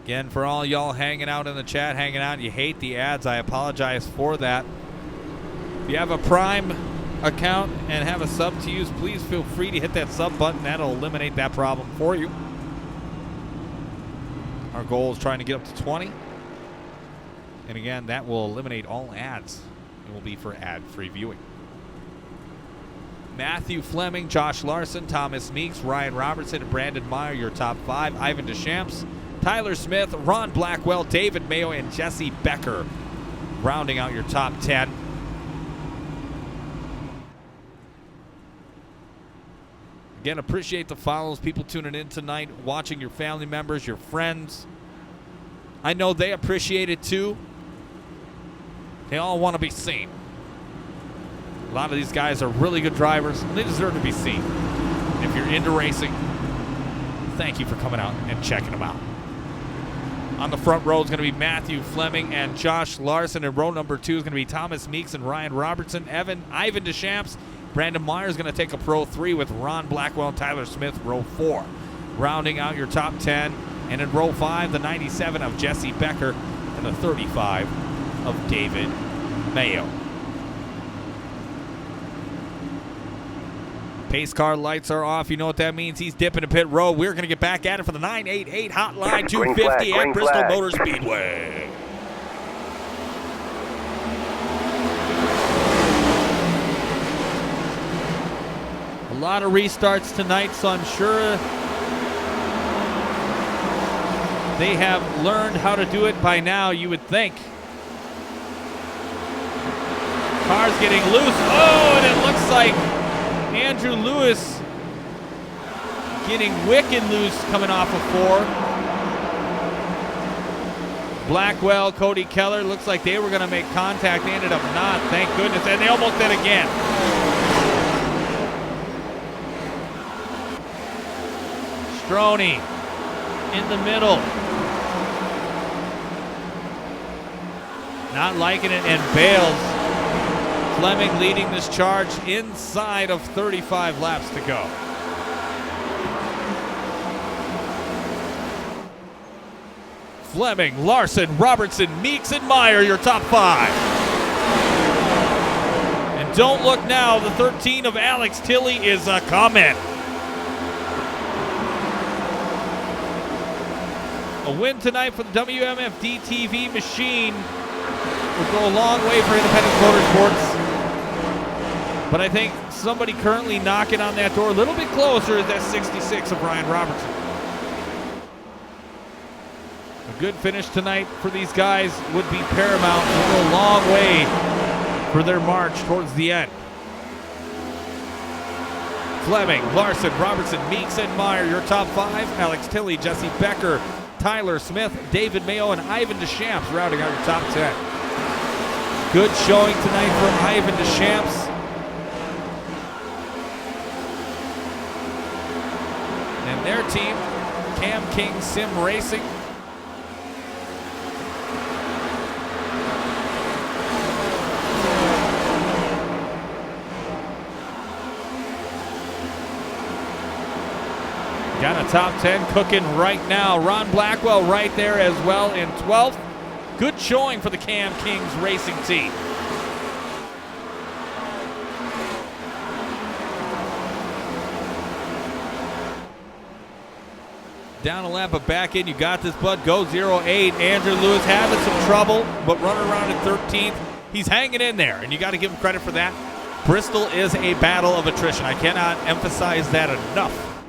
Again, for all y'all hanging out in the chat, hanging out, you hate the ads, I apologize for that. If you have a Prime account and have a sub to use, please feel free to hit that sub button. That'll eliminate that problem for you. Our goal is trying to get up to 20. And again, that will eliminate all ads. It will be for ad-free viewing. Matthew Fleming, Josh Larson, Thomas Meeks, Ryan Robertson, and Brandon Meyer, your top 5. Ivan Deschamps, Tyler Smith, Ron Blackwell, David Mayo, and Jesse Becker rounding out your top 10. Again, appreciate the follows, people tuning in tonight, watching your family members, your friends. I know they appreciate it too. They all want to be seen. A lot of these guys are really good drivers, and they deserve to be seen. If you're into racing, thank you for coming out and checking them out. On the front row is going to be Matthew Fleming and Josh Larson. In row number 2 is going to be Thomas Meeks and Ryan Robertson. Ivan Deschamps. Brandon Meyer is going to take up row 3 with Ron Blackwell and Tyler Smith, row 4. Rounding out your top 10. And in row 5, the 97 of Jesse Becker and the 35 of David Mayo. Pace car lights are off. You know what that means. He's dipping to pit road. We're going to get back at it for the 988 Hotline 250 at Bristol Motor Speedway. A lot of restarts tonight, so I'm sure they have learned how to do it by now, you would think. Car's getting loose. Oh, and it looks like Andrew Lewis getting wicked loose coming off of 4. Blackwell, Cody Keller, looks like they were going to make contact. They ended up not, thank goodness. And they almost did again. Stroney in the middle. Not liking it and bails. Fleming leading this charge inside of 35 laps to go. Fleming, Larson, Robertson, Meeks, and Meyer, your top 5. And don't look now, the 13 of Alex Tilley is a comment. A win tonight for the WMFD TV machine will go a long way for independent motorsports. But I think somebody currently knocking on that door a little bit closer is that 66 of Ryan Robertson. A good finish tonight for these guys would be paramount. It will go a long way for their march towards the end. Fleming, Larson, Robertson, Meeks, and Meyer, your top 5. Alex Tilley, Jesse Becker, Tyler Smith, David Mayo, and Ivan Deschamps rounding out your top 10. Good showing tonight for Ivan Deschamps. And their team, Cam King Sim Racing. Got a top 10 cooking right now. Ron Blackwell right there as well in 12th. Good showing for the Cam Kings Racing team. Down a lap, but back in. You got this, bud. Go 08. Andrew Lewis having some trouble, but running around in 13th. He's hanging in there, and you got to give him credit for that. Bristol is a battle of attrition. I cannot emphasize that enough.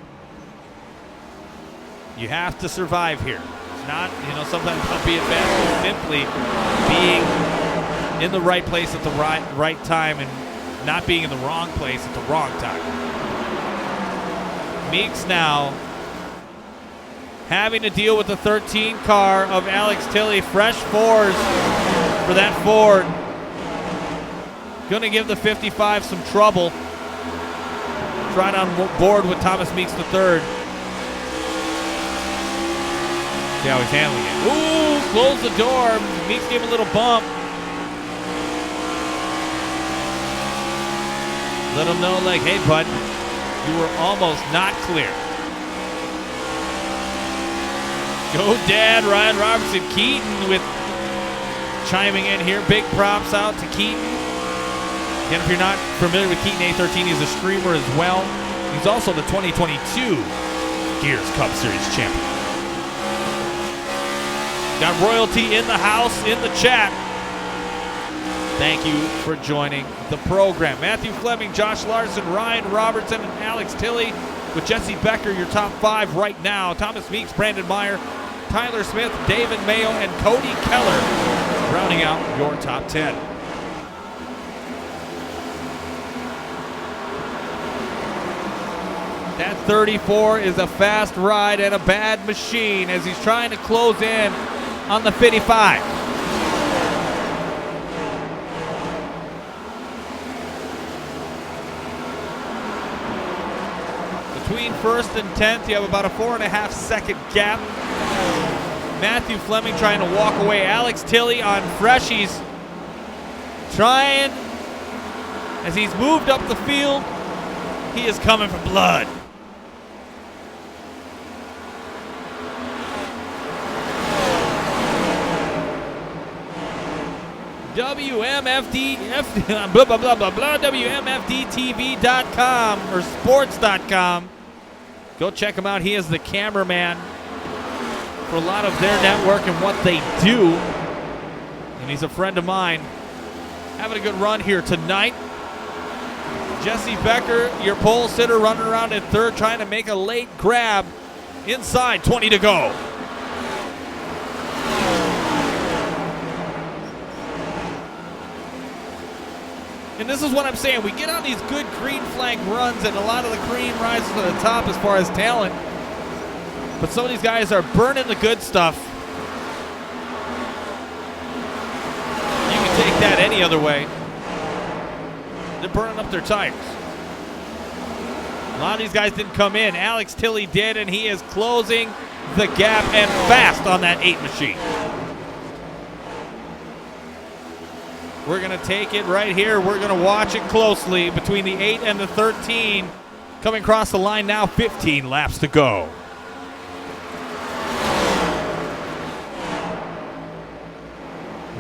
You have to survive here. It's not, sometimes don't be advanced simply being in the right place at the right time and not being in the wrong place at the wrong time. Meeks now having to deal with the 13 car of Alex Tilley. Fresh fours for that Ford. Going to give the 55 some trouble. Right on board with Thomas Meeks III. See how he's handling it. Ooh, close the door. Meeks gave him a little bump. Let him know, like, hey, bud, you were almost not clear. Go, Dad, Ryan Robertson. Keaton with chiming in here. Big props out to Keaton. Again, if you're not familiar with Keaton A13, he's a streamer as well. He's also the 2022 Gears Cup Series champion. Got royalty in the house, in the chat. Thank you for joining the program. Matthew Fleming, Josh Larson, Ryan Robertson, and Alex Tilley with Jesse Becker, your top 5 right now. Thomas Meeks, Brandon Meyer, Tyler Smith, David Mayo, and Cody Keller rounding out your top 10. That 34 is a fast ride and a bad machine as he's trying to close in on the 55. Between first and 10th, you have about a 4.5 second gap. Matthew Fleming trying to walk away. Alex Tilley on freshies. Trying, as he's moved up the field, he is coming for blood. WMFDTV.com or sports.com. Go check him out. He is the cameraman for a lot of their network and what they do. And he's a friend of mine. Having a good run here tonight. Jesse Becker, your pole sitter, running around in third, trying to make a late grab. Inside, 20 to go. And this is what I'm saying. We get on these good green flag runs, and a lot of the cream rises to the top as far as talent. But some of these guys are burning the good stuff. You can take that any other way. They're burning up their tires. A lot of these guys didn't come in. Alex Tilley did, and he is closing the gap and fast on that 8 machine. We're going to take it right here. We're going to watch it closely between the 8 and the 13. Coming across the line now, 15 laps to go.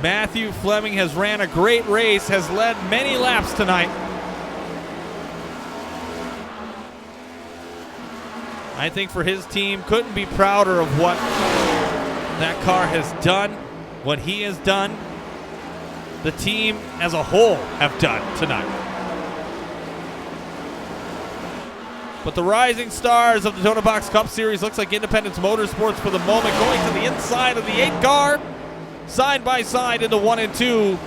Matthew Fleming has ran a great race, has led many laps tonight. I think for his team, couldn't be prouder of what that car has done, what he has done. The team as a whole have done tonight. But the rising stars of the Dona Box Cup Series looks like Independence Motorsports for the moment, going to the inside of the 8 car, side by side in the 1 and 2.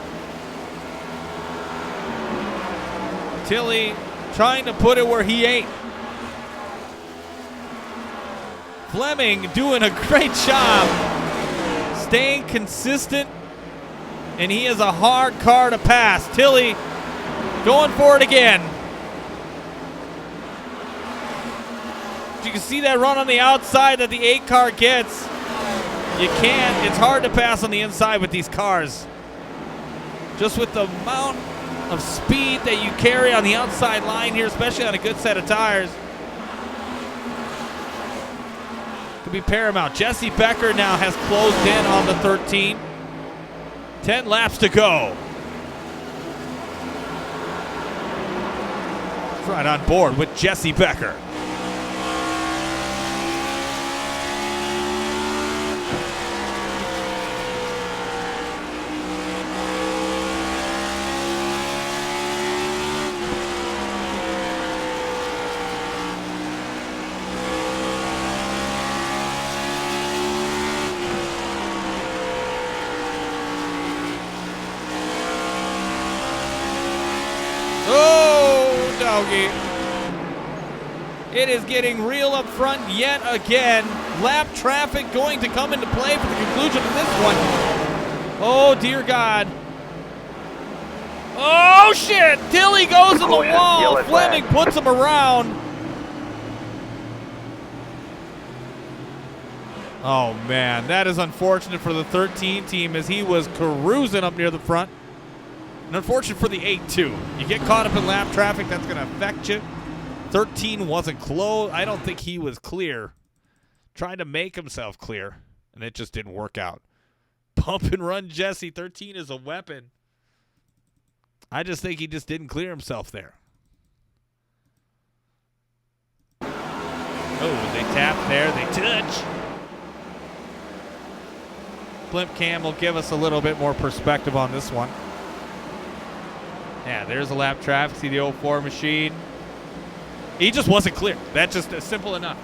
Tilley trying to put it where he ain't. Fleming doing a great job, staying consistent. And he is a hard car to pass. Tilley going for it again. You can see that run on the outside that the 8 car gets. You can't. It's hard to pass on the inside with these cars. Just with the amount of speed that you carry on the outside line here, especially on a good set of tires. Could be paramount. Jesse Becker now has closed in on the 13. 10 laps to go. Right on board with Jesse Becker. Logie. It is getting real up front yet again. Lap traffic going to come into play for the conclusion of this one. Oh, dear God. Oh, shit. Tilly goes in the wall. Fleming puts him around. Oh, man. That is unfortunate for the 13 team as he was cruising up near the front. And unfortunate for the 8, too. You get caught up in lap traffic, that's going to affect you. 13 wasn't close. I don't think he was clear. Tried to make himself clear, and it just didn't work out. Pump and run Jesse. 13 is a weapon. I just think he just didn't clear himself there. Oh, they tap there. They touch. Blimp Cam will give us a little bit more perspective on this one. Yeah, there's a lap traffic. See the 04 machine. He just wasn't clear. That's just simple enough.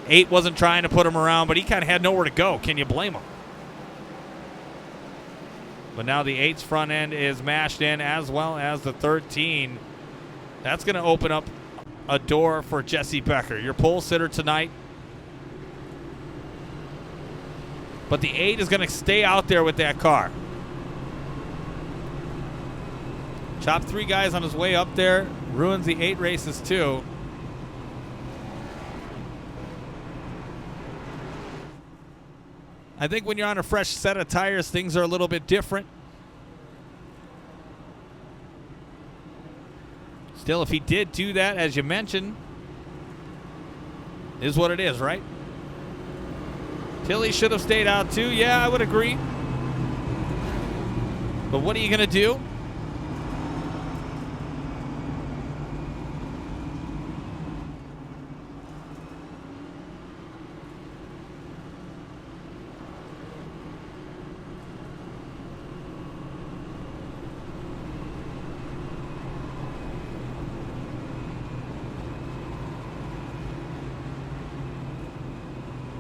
8 wasn't trying to put him around, but he kind of had nowhere to go. Can you blame him? But now the 8's front end is mashed in as well as the 13. That's going to open up a door for Jesse Becker, your pole sitter tonight. But the 8 is going to stay out there with that car. Chopped 3 guys on his way up there. Ruins the 8 races too. I think when you're on a fresh set of tires, things are a little bit different. Still, if he did do that, as you mentioned, is what it is, right? Tilly should have stayed out too. Yeah, I would agree. But what are you going to do?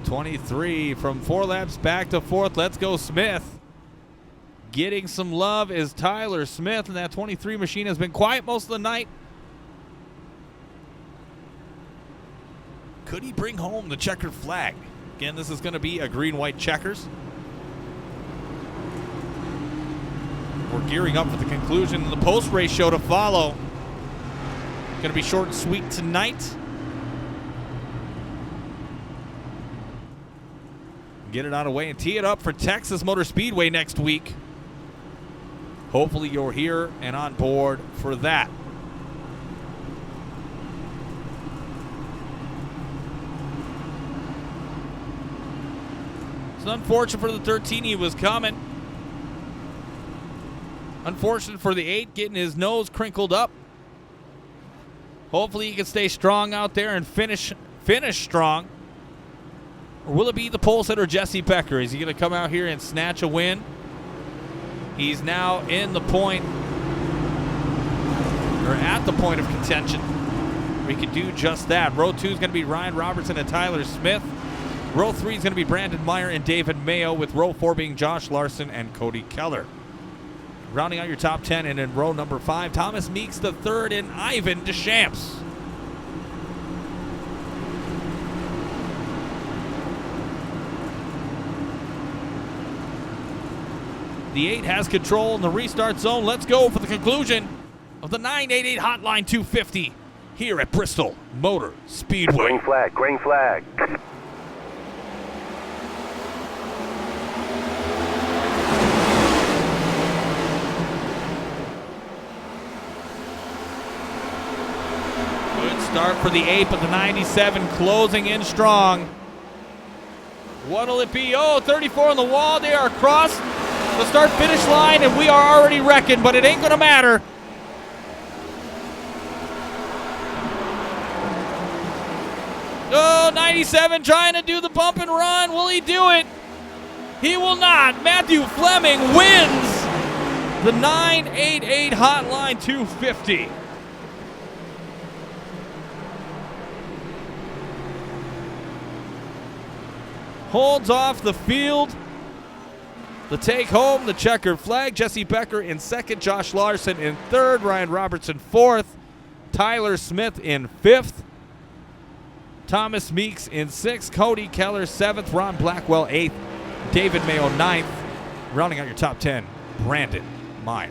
.23 from 4 laps back to 4th. Let's go, Smith. Getting some love is Tyler Smith, and that 23 machine has been quiet most of the night. Could he bring home the checkered flag? Again, this is going to be a green-white checkers. We're gearing up for the conclusion of the post-race show to follow. Going to be short and sweet tonight. Get it out of the way and tee it up for Texas Motor Speedway next week. Hopefully you're here and on board for that. It's unfortunate for the 13, he was coming. Unfortunate for the 8, getting his nose crinkled up. Hopefully he can stay strong out there and finish strong. Or will it be the pole sitter Jesse Becker? Is he going to come out here and snatch a win? He's now in the point, or at the point of contention. We could do just that. Row 2 is going to be Ryan Robertson and Tyler Smith. Row 3 is going to be Brandon Meyer and David Mayo, with row 4 being Josh Larson and Cody Keller. Rounding out your top 10, and in row number 5, Thomas Meeks III and Ivan Deschamps. The 8 has control in the restart zone. Let's go for the conclusion of the 988 Hotline 250 here at Bristol Motor Speedway. Green flag, green flag. Good start for the 8, but the 97 closing in strong. What'll it be? Oh, 34 on the wall. They are across the start-finish line, and we are already wrecking, but it ain't going to matter. Oh, 97 trying to do the bump and run. Will he do it? He will not. Matthew Fleming wins the 988 Hotline 250. Holds off the field. The take home, the checkered flag. Jesse Becker in second. Josh Larson in third. Ryan Robertson fourth. Tyler Smith in fifth. Thomas Meeks in sixth. Cody Keller seventh. Ron Blackwell eighth. David Mayo ninth. Rounding out your top 10, Brandon Meyer.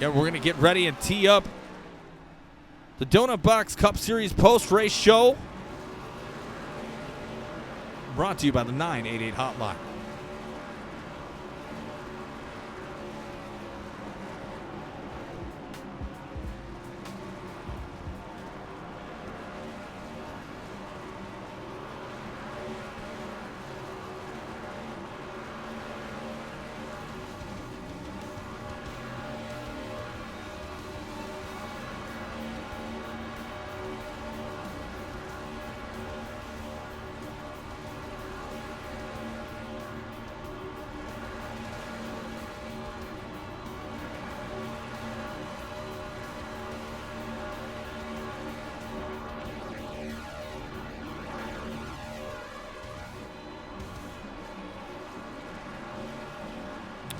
Yeah, we're going to get ready and tee up the Donut Box Cup Series post-race show. Brought to you by the 988 Hotline.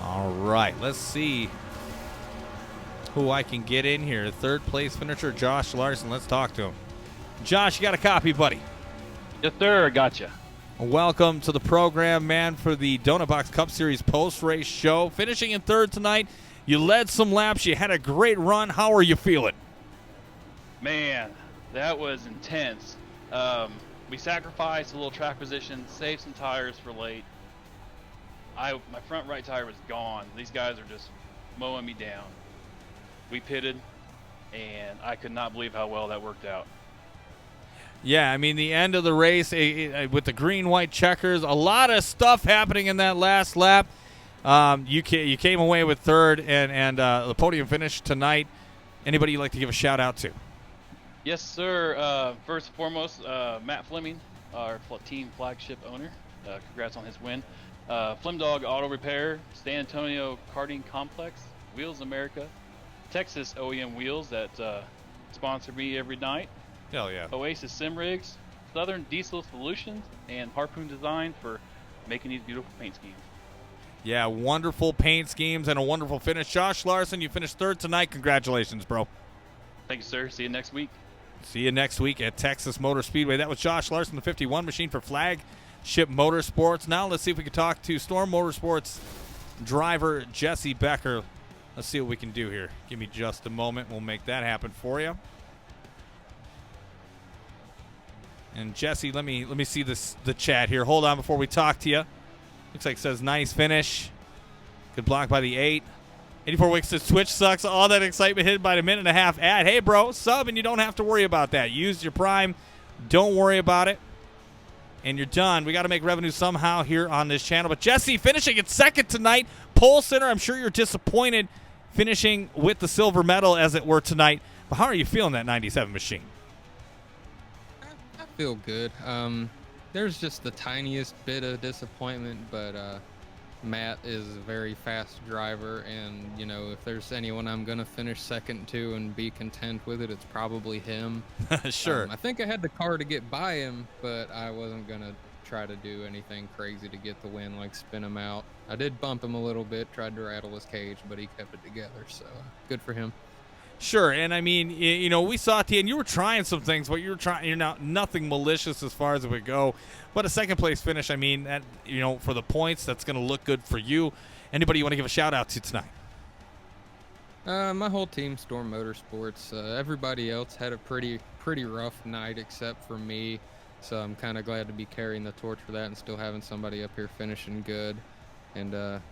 All right, let's see who I can get in here. Third place finisher, Josh Larson. Let's talk to him. Josh, you got a copy, buddy? Yes, sir. Gotcha. Welcome to the program, man, for the Donut Box Cup Series post-race show. Finishing in third tonight. You led some laps. You had a great run. How are you feeling? Man, that was intense. We sacrificed a little track position, saved some tires for late. My front right tire was gone. These guys are just mowing me down. We pitted, and I could not believe how well that worked out. Yeah, I mean, the end of the race with the green-white checkers, a lot of stuff happening in that last lap. You came away with third and the podium finish tonight. Anybody you'd like to give a shout-out to? Yes, sir. First and foremost, Matt Fleming, our team flagship owner. Congrats on his win. Flimdog Auto Repair, San Antonio Karting Complex, Wheels America, Texas OEM Wheels that sponsor me every night. Hell yeah. Oasis Sim Rigs, Southern Diesel Solutions, and Harpoon Design for making these beautiful paint schemes. Yeah, wonderful paint schemes and a wonderful finish. Josh Larson, you finished third tonight. Congratulations, bro. Thank you, sir. See you next week. See you next week at Texas Motor Speedway. That was Josh Larson, the 51 machine for Flagship Motorsports. Now let's see if we can talk to Storm Motorsports driver Jesse Becker. Let's see what we can do here. Give me just a moment. We'll make that happen for you. And Jesse, let me see the chat here. Hold on before we talk to you. Looks like it says nice finish. Good block by the 8. 84 Wicks says Twitch sucks. All that excitement hit by the minute and a half ad. Hey, bro, sub and you don't have to worry about that. Use your Prime. Don't worry about it. And you're done. We got to make revenue somehow here on this channel. But Jesse finishing at second tonight. Pole Center, I'm sure you're disappointed finishing with the silver medal, as it were, tonight. But how are you feeling that 97 machine? I feel good. There's just the tiniest bit of disappointment, but Matt is a very fast driver, and you know, if there's anyone I'm gonna finish second to and be content with it, it's probably him. Sure. I think I had the car to get by him, but I wasn't gonna try to do anything crazy to get the win, like spin him out. I did bump him a little bit, tried to rattle his cage, but he kept it together, so good for him. Sure, and I mean, you know, we saw it, and you were trying some things, but you're not nothing malicious as far as it would go. But a second place finish, I mean, that, you know, for the points, that's going to look good for you. Anybody you want to give a shout out to tonight? My whole team, Storm Motorsports. Everybody else had a pretty rough night except for me, so I'm kind of glad to be carrying the torch for that and still having somebody up here finishing good. And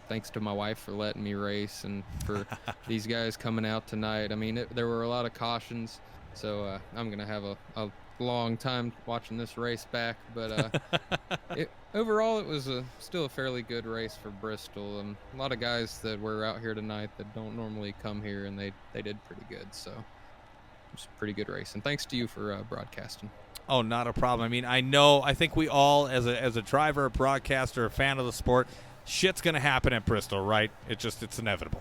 thanks to my wife for letting me race and for these guys coming out tonight. I mean, there were a lot of cautions, so I'm going to have a long time watching this race back. But overall, it was still a fairly good race for Bristol. And a lot of guys that were out here tonight that don't normally come here, and they did pretty good. So it was a pretty good race. And thanks to you for broadcasting. Oh, not a problem. I mean, I think we all, as a driver, a broadcaster, a fan of the sport, shit's going to happen at Bristol, right? It's inevitable.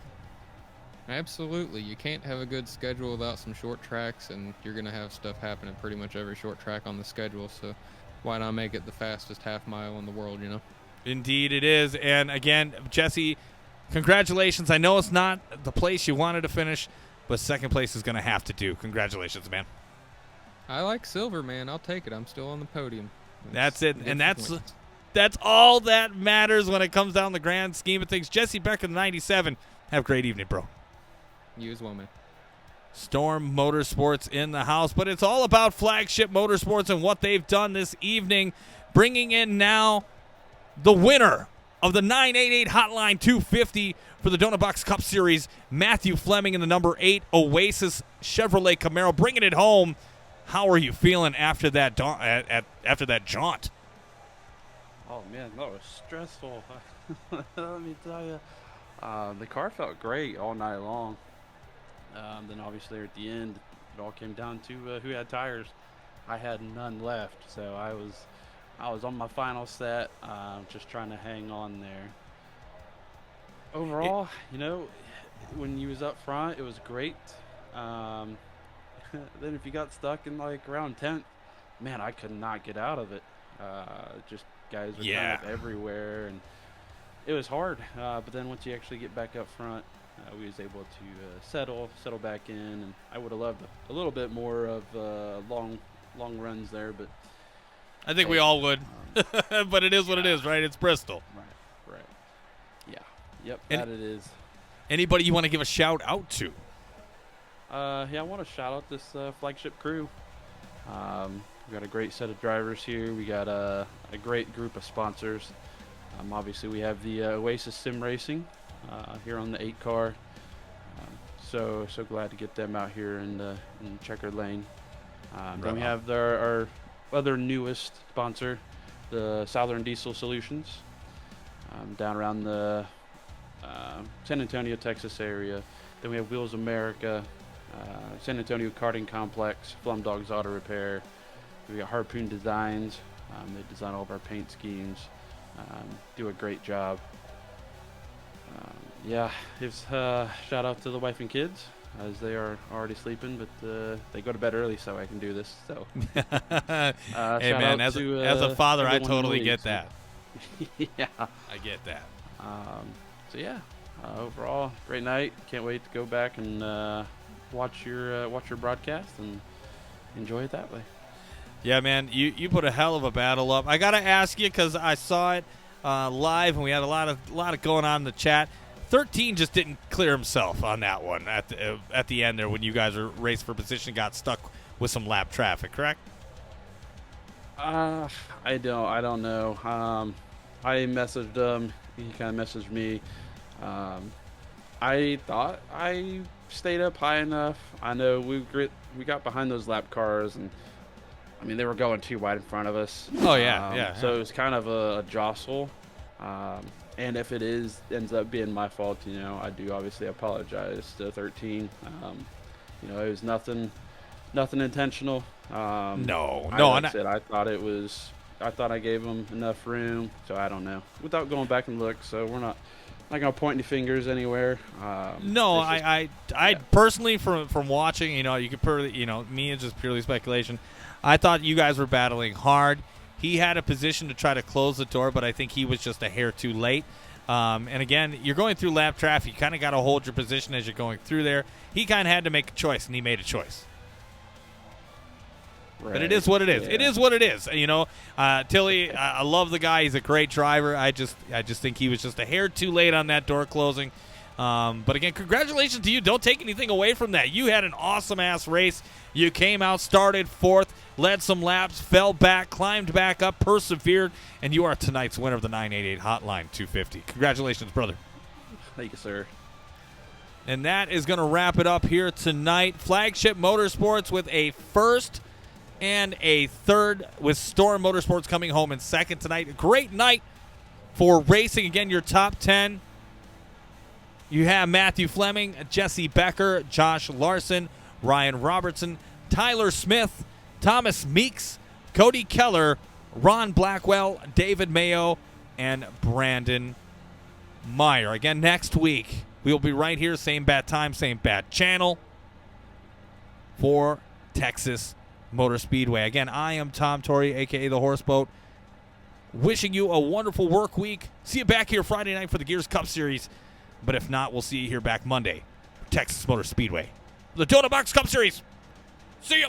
Absolutely. You can't have a good schedule without some short tracks, and you're going to have stuff happen at pretty much every short track on the schedule. So why not make it the fastest half mile in the world, you know? Indeed it is. And again, Jesse, congratulations. I know it's not the place you wanted to finish, but second place is going to have to do. Congratulations, man. I like silver, man. I'll take it. I'm still on the podium. That's it. And that's all that matters when it comes down the grand scheme of things. Jesse Becker, the 97. Have a great evening, bro. You as well, man. Storm Motorsports in the house, but it's all about Flagship Motorsports and what they've done this evening, bringing in now the winner of the 988 Hotline 250 for the Donut Box Cup Series, Matthew Fleming in the number 8 Oasis Chevrolet Camaro, bringing it home. How are you feeling after that after that jaunt? Oh man, that was stressful. Let me tell you, the car felt great all night long. Then obviously at the end, it all came down to who had tires. I had none left, so I was on my final set, just trying to hang on there. Overall, you know, when you was up front, it was great. Then if you got stuck in like around 10th, man, I could not get out of it. Just guys were kind of everywhere, and it was hard. But then once you actually get back up front, we was able to settle back in, and I would have loved a little bit more of long runs there, but I think we all would. But it is what it is, right? It's Bristol. Right. Yeah. Yep. That it is. Anybody you want to give a shout out to? Yeah, I want to shout out this Flagship crew. We got a great set of drivers here. We got a great group of sponsors. Obviously, we have the Oasis Sim Racing here on the 8 car. So glad to get them out here in Checkered Lane. Then we have our other newest sponsor, the Southern Diesel Solutions, down around the San Antonio, Texas area. Then we have Wheels America, San Antonio Karting Complex, Flum Dogs Auto Repair. We got Harpoon Designs. They design all of our paint schemes. Do a great job. Yeah, it's shout out to the wife and kids, as they are already sleeping, but they go to bed early so I can do this. So, hey man, as a father, I totally get that. Yeah, I get that. So yeah, overall, great night. Can't wait to go back and watch your broadcast and enjoy it that way. Yeah, man, you put a hell of a battle up. I gotta ask you, because I saw it live and we had a lot of going on in the chat. 13 just didn't clear himself on that one at the end there when you guys were racing for position, got stuck with some lap traffic, correct? I don't know. I messaged him. He kind of messaged me. I thought I stayed up high enough. I know we got behind those lap cars, and I mean they were going too wide in front of us. Oh yeah. So it was kind of a jostle. And if it ends up being my fault, you know, I do obviously apologize to 13. You know, it was nothing intentional. I thought I gave him enough room, so I don't know. Without going back and look, so we're not gonna point any fingers anywhere. I personally, from watching, you know, you could me, it's just purely speculation. I thought you guys were battling hard. He had a position to try to close the door, but I think he was just a hair too late. And again, you're going through lap traffic. You kind of got to hold your position as you're going through there. He kind of had to make a choice, and he made a choice. Right. But it is what it is. Yeah. It is what it is. You know, Tilly, I love the guy. He's a great driver. I just think he was just a hair too late on that door closing. But again, congratulations to you. Don't take anything away from that. You had an awesome-ass race. You came out, started fourth, led some laps, fell back, climbed back up, persevered, and you are tonight's winner of the 988 Hotline 250. Congratulations, brother. Thank you, sir. And that is going to wrap it up here tonight. Flagship Motorsports with a first and a third, with Storm Motorsports coming home in second tonight. A great night for racing. Again, your top 10. You have Matthew Fleming, Jesse Becker, Josh Larson, Ryan Robertson, Tyler Smith, Thomas Meeks, Cody Keller, Ron Blackwell, David Mayo, and Brandon Meyer. Again, next week, We will be right here, same bat time, same bat channel for Texas Motor Speedway. Again, I am Tom Torrey, a.k.a. the Horse Boat, wishing you a wonderful work week. See you back here Friday night for the Gears Cup Series. But if not, we'll see you here back Monday for Texas Motor Speedway. The Donut Box Cup Series. See you.